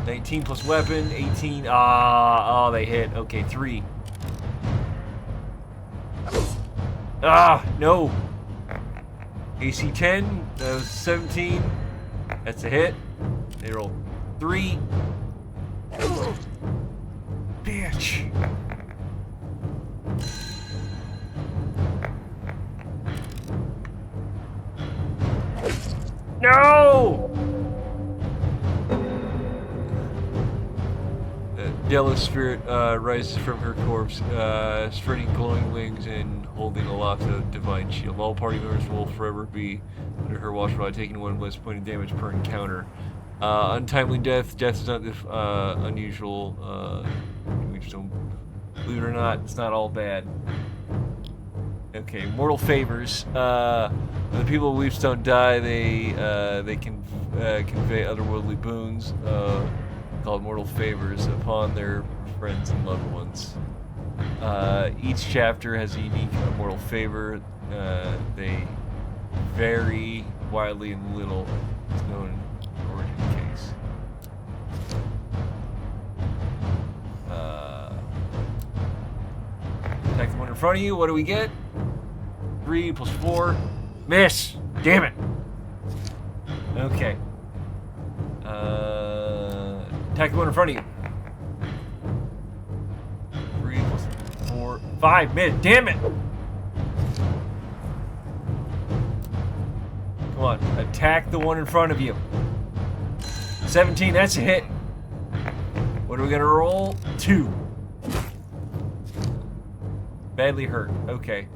19 plus weapon. 18. Ah, oh, they hit. Okay, 3. Ah, no. AC 10. That was 17. That's a hit. They roll 3. Bitch. No! Yellow spirit rises from her corpse, spreading glowing wings and holding aloft a divine shield. All party members will forever be under her watch while taking 1 less point of damage per encounter. Untimely death. Death is not unusual. Weepstone. Believe it or not, it's not all bad. Okay, mortal favors. When the people of Weepstone die, they can convey otherworldly boons called mortal favors upon their friends and loved ones. Each chapter has a unique mortal favor. They vary widely and little is known in the origin case. Attack the one in front of you. What do we get? 3 plus 4. Miss! Damn it! Okay. Attack the one in front of you. 3 plus 4. 5. Miss! Damn it! Come on. Attack the one in front of you. 17. That's a hit. What are we gonna roll? 2. Badly hurt. Okay.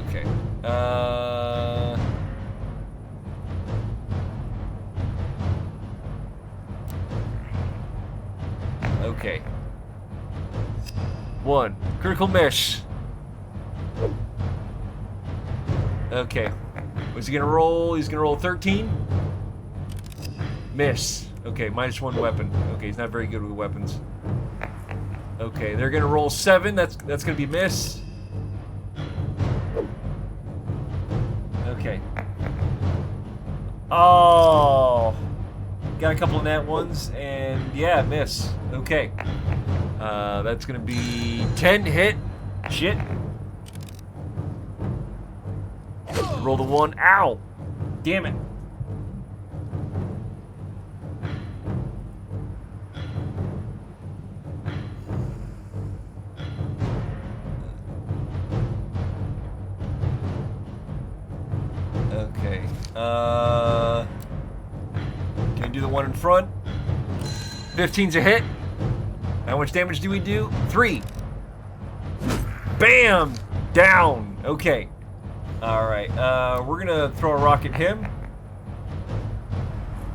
Okay. Okay. 1. Critical miss. Okay. What's he gonna roll? He's gonna roll 13. Miss. Okay, minus 1 weapon. Okay, he's not very good with weapons. Okay, they're gonna roll 7. That's gonna be miss. Okay. Oh. Got a couple of nat ones, and yeah, miss. Okay. That's gonna be 10 hit. Shit. Roll the 1. Ow! Damn it. Okay. Can you do the one in front? 15's a hit. How much damage do we do? 3. Bam! Down. Okay. Alright. We're gonna throw a rock at him.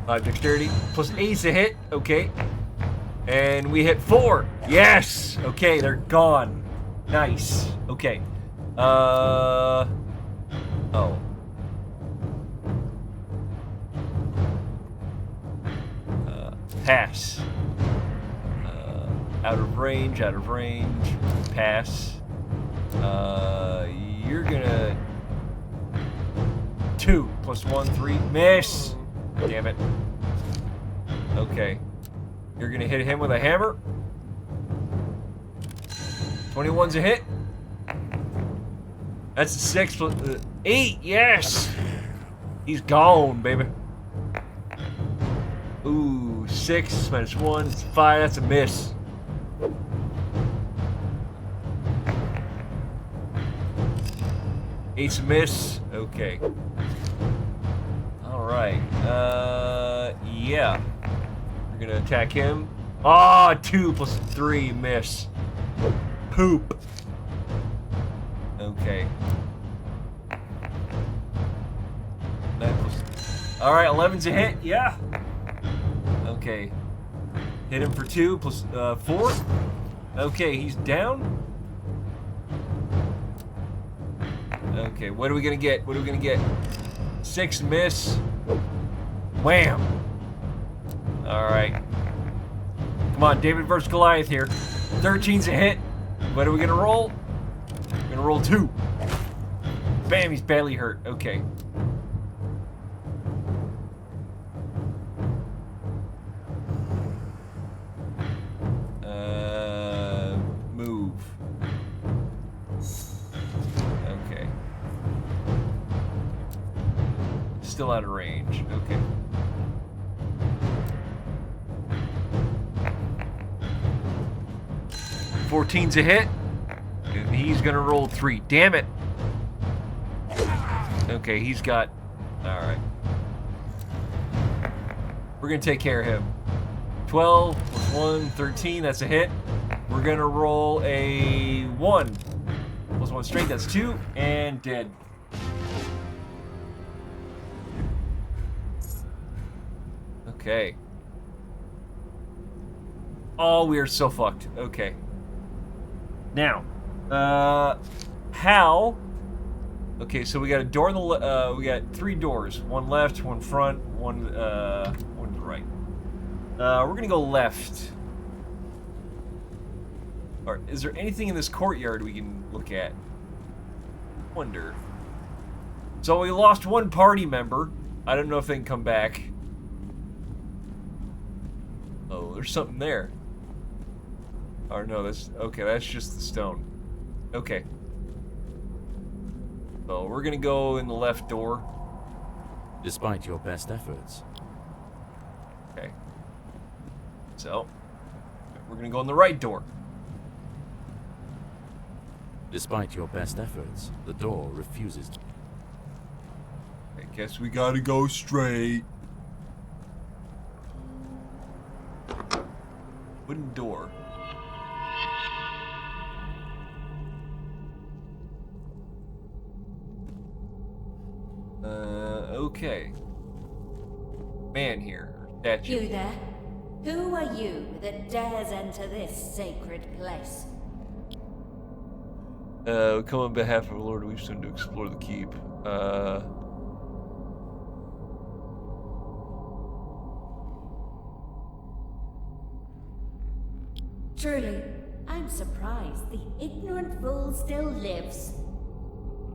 Dexterity. Plus 8's a hit. Okay. And we hit 4. Yes! Okay, they're gone. Nice. Okay. Oh. Pass. Out of range, pass. You're gonna... 2 plus 1, 3, miss! Damn it. Okay. You're gonna hit him with a hammer. 21's a hit. That's a 6 plus... 8, yes! He's gone, baby. Ooh, 6 minus 1, it's 5, that's a miss. Eight's a miss. Okay. Alright. Yeah. We're gonna attack him. Ah, 2 plus 3, miss. Poop. Okay. 9 plus... Alright, 11's a hit, yeah. Okay. Hit him for 2 plus 4. Okay, he's down. Okay, what are we gonna get? What are we gonna get? 6 miss. Wham! Alright. Come on, David versus Goliath here. 13's a hit. What are we gonna roll? We're gonna roll 2. Bam, he's badly hurt. Okay. Move. Okay. Still out of range. Okay. $14's a hit. And he's gonna roll 3. Damn it. Okay, he's got... Alright. We're gonna take care of him. 12 plus 1, 13, that's a hit. We're gonna roll a 1. Plus 1 strength, that's 2. And dead. Okay. Oh, we are so fucked. Okay. Now, how? Okay, so we got a door in the we got 3 doors. One left, one front, one to the right. We're gonna go left. Or is there anything in this courtyard we can look at? Wonder. So we lost 1 party member. I don't know if they can come back. Oh, there's something there. Or no, that's okay. That's just the stone. Okay. So we're gonna go in the left door. Despite your best efforts. Okay. So we're gonna go in the right door. Despite your best efforts, the door refuses. I guess we gotta go straight. Wooden door. Okay. Man here. Statue. You there? Who are you that dares enter this sacred place? We come on behalf of Lord Weepstone to explore the keep. Truly, I'm surprised the ignorant fool still lives.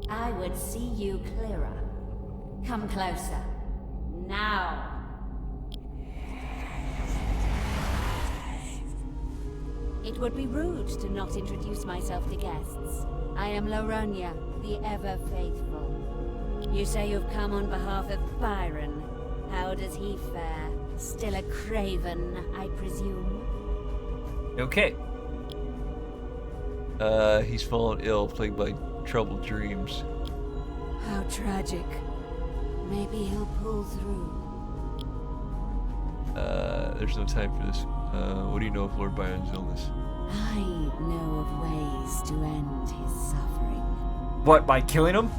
I would see you clearer. Come closer. Now. It would be rude to not introduce myself to guests. I am Laronia, the ever faithful. You say you've come on behalf of Byron. How does he fare? Still a craven, I presume? Okay. He's fallen ill, plagued by troubled dreams. How tragic. Maybe he'll pull through. There's no time for this. What do you know of Lord Byron's illness? I know of ways to end his suffering. What, by killing him?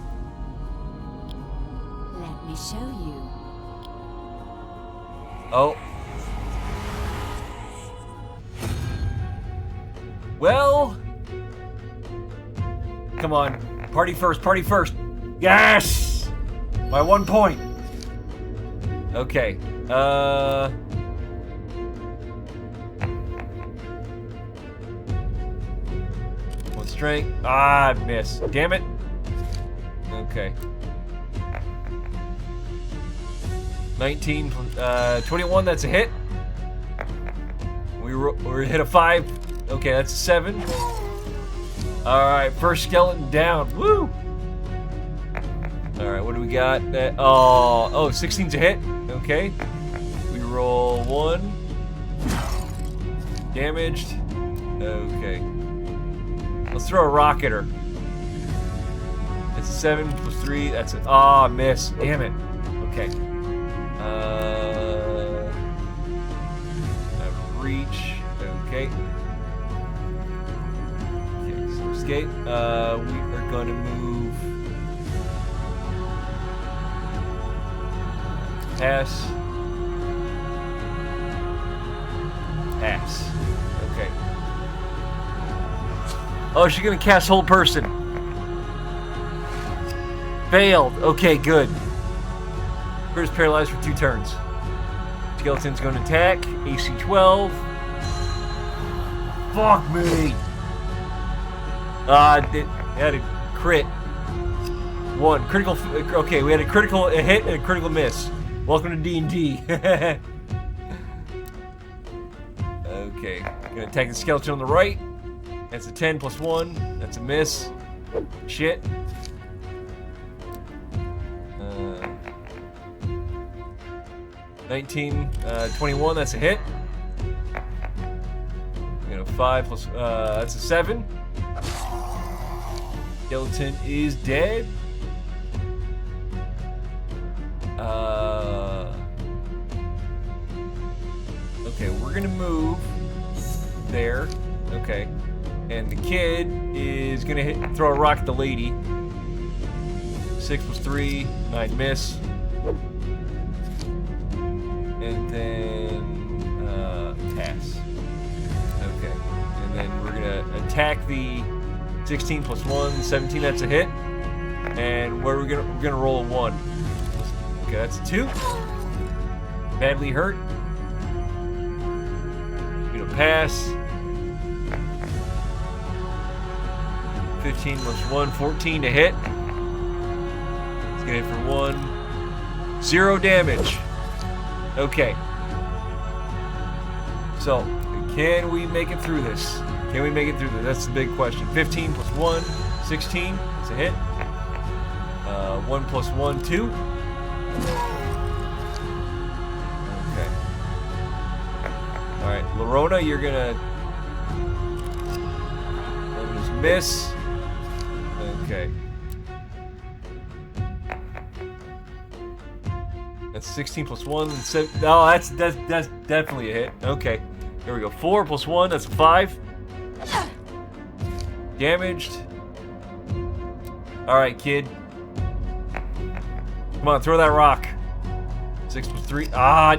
Let me show you. Oh. Well. Come on. Party first, party first. Yes! By 1 point. Okay. One strength. Ah, miss. Damn it. Okay. 19, 21, that's a hit. We're hit a 5. Okay, that's a 7. Alright, first skeleton down. Woo! Alright, what do we got? 16's a hit. Okay. We roll 1. Damaged. Okay. Let's throw a rock at her. It's a 7 plus 3. That's it. Ah, miss. Damn it. Okay. Reach. Okay. Okay, so escape. We are going to move. Pass. Pass. Okay. Oh, she's gonna cast hold person. Failed. Okay, good. First paralyzed for 2 turns. Skeleton's gonna attack. AC 12. Fuck me. It had a crit. 1 critical. Okay, we had a critical hit and a critical miss. Welcome to D&D. Okay, gonna attack the skeleton on the right. That's a 10 plus 1. That's a miss. Shit. 19, 21. That's a hit. You know, 5 plus. That's a 7. Skeleton is dead. Okay, we're gonna move there. Okay. And the kid is gonna throw a rock at the lady. 6 plus 3, 9 miss. And then pass. Okay. And then we're gonna attack the 16 plus 1, 17, that's a hit. And where we're gonna roll a 1. Okay, that's a 2. Badly hurt. We're gonna pass. 15 plus 1, 14 to hit. It's gonna hit for 1. 0 damage. Okay. So, can we make it through this? Can we make it through this? That's the big question. 15 plus 1, 16. It's a hit. 1 plus 1, 2. Okay. Alright, Lorona, you're gonna just miss. Okay. That's 16 plus 1 and 7. Oh, that's definitely a hit. Okay. Here we go. 4 plus 1, that's 5. Damaged. Alright, kid. Come on, throw that rock. 6 plus 3. Ah!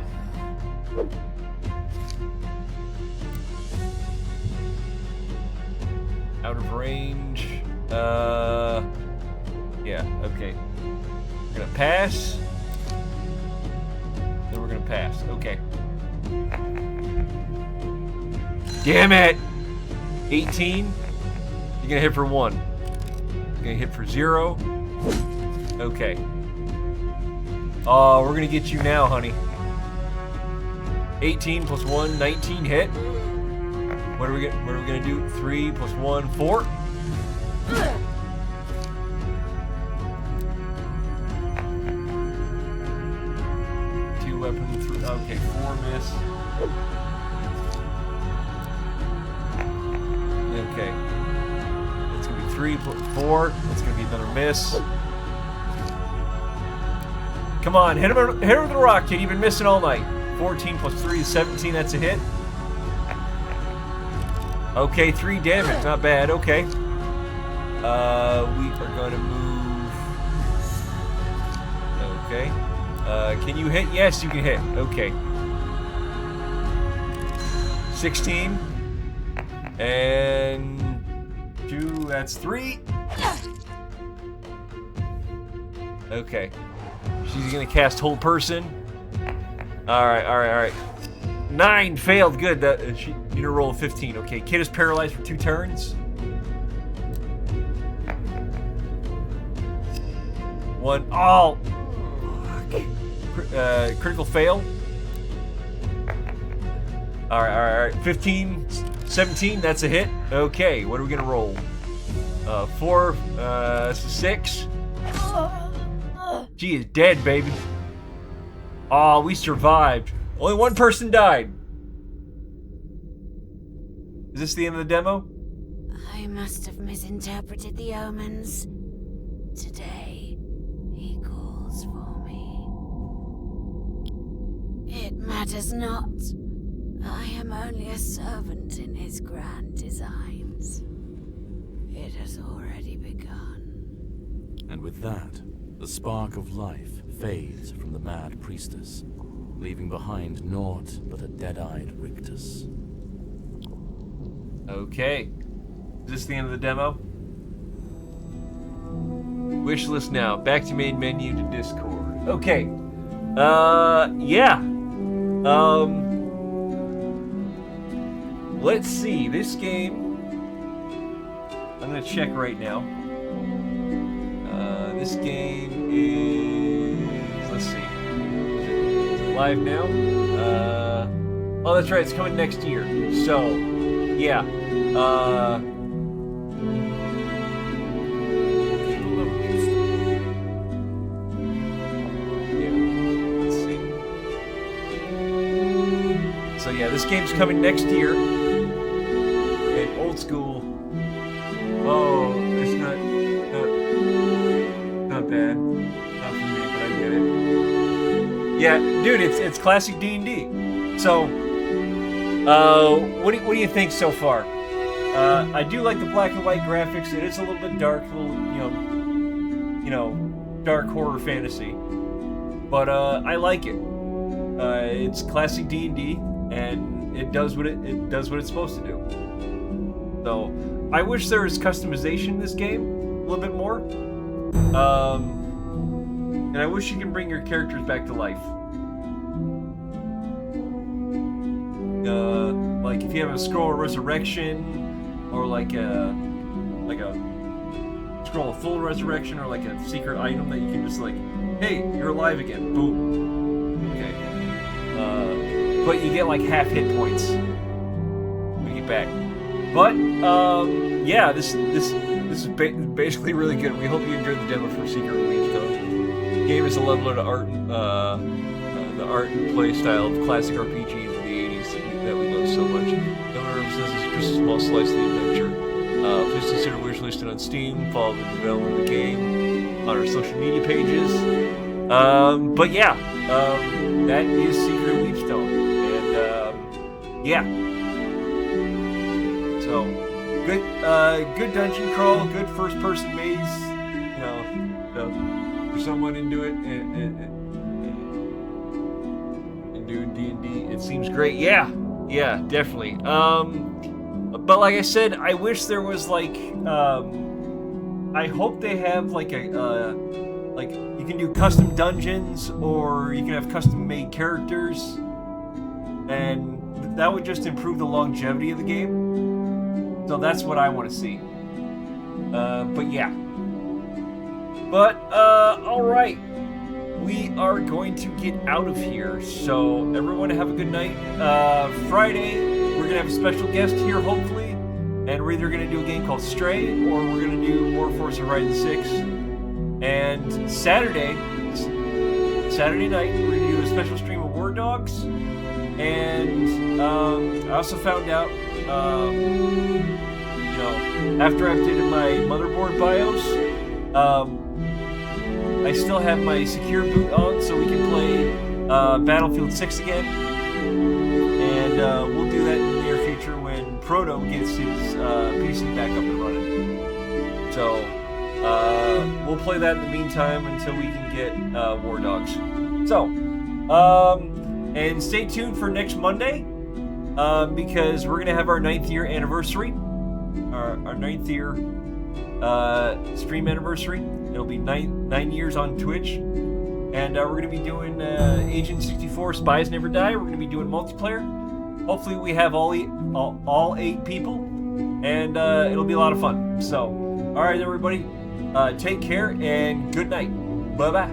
Out of range. Yeah, okay. We're gonna pass. Then we're gonna pass. Okay. Damn it! 18. You're gonna hit for 1. You're gonna hit for 0. Okay. Oh, we're gonna get you now, honey. 18 plus 1, 19 hit. What are we gonna do? 3 plus 1, 4. Two weapon, 3. Okay, 4 miss. Okay. It's gonna be 3 plus 4. It's gonna be another miss. Come on, hit him with the rock, kid. You've been missing all night. 14 plus 3 is 17. That's a hit. Okay, 3 damage. Not bad. Okay. We are going to move. Okay. Can you hit? Yes, you can hit. Okay. 16. And 2. That's 3. Okay. She's gonna cast Hold Person. Alright. 9 failed. Good. She need to roll a 15. Okay, kid is paralyzed for 2 turns. 1. Oh! Critical fail. Alright. 15, 17, that's a hit. Okay, what are we gonna roll? 4, 6. She is dead, baby. Oh, we survived. Only 1 person died. Is this the end of the demo? I must have misinterpreted the omens. Today, he calls for me. It matters not. I am only a servant in his grand designs. It has already begun. And with that, the spark of life fades from the mad priestess, leaving behind naught but a dead-eyed rictus. Okay. Is this the end of the demo? Wish list now. Back to main menu to Discord. Okay. Yeah. Let's see. This game, I'm gonna check right now. This game is, let's see. Is it live now? Oh, that's right. It's coming next year. So, yeah. So yeah, this game's coming next year. And old school. Oh, it's not bad. Not for me, but I get it. Yeah, dude, it's classic D&D. So, what do you think so far? I do like the black and white graphics. It is a little bit dark, a little dark horror fantasy. But I like it. It's classic D&D. And it does what it's supposed to do. So I wish there was customization in this game a little bit more. And I wish you can bring your characters back to life. Like if you have a scroll of resurrection, or like a scroll of full resurrection, or like a secret item that you can just like, hey, you're alive again. Boom. Okay. But you get like half hit points when you get back. But yeah, this is basically really good. We hope you enjoyed the demo for Secret Weepstone. The game is a leveler to art, the art and play style of classic RPGs of the 80s that we love so much. Governor says it's just a small slice of the adventure. Please consider wish listed on Steam. Follow the development of the game on our social media pages. But yeah, that is Secret Weepstone. Yeah. So, good dungeon crawl, good first-person maze. You know, for someone into it and doing D&D, it seems great. Yeah, definitely. But like I said, I wish there was like, I hope they have like like you can do custom dungeons, or you can have custom-made characters, and that would just improve the longevity of the game. So that's what I want to see. But yeah. But, alright. We are going to get out of here. So, everyone have a good night. Friday, we're going to have a special guest here, hopefully. And we're either going to do a game called Stray, or we're going to do Warforce of Ride 6. And Saturday night, we're going to do a special stream of War Dogs. And I also found out, after I updated my motherboard BIOS, I still have my secure boot on, so we can play Battlefield 6 again. And we'll do that in the near future when Proto gets his PC back up and running. So we'll play that in the meantime until we can get War Dogs. So, and stay tuned for next Monday, because we're going to have our 9th year anniversary. Our 9th year stream anniversary. It'll be 9 years on Twitch. And we're going to be doing Agent 64 Spies Never Die. We're going to be doing multiplayer. Hopefully we have all 8 people. And it'll be a lot of fun. So, alright everybody. Take care and good night. Bye-bye.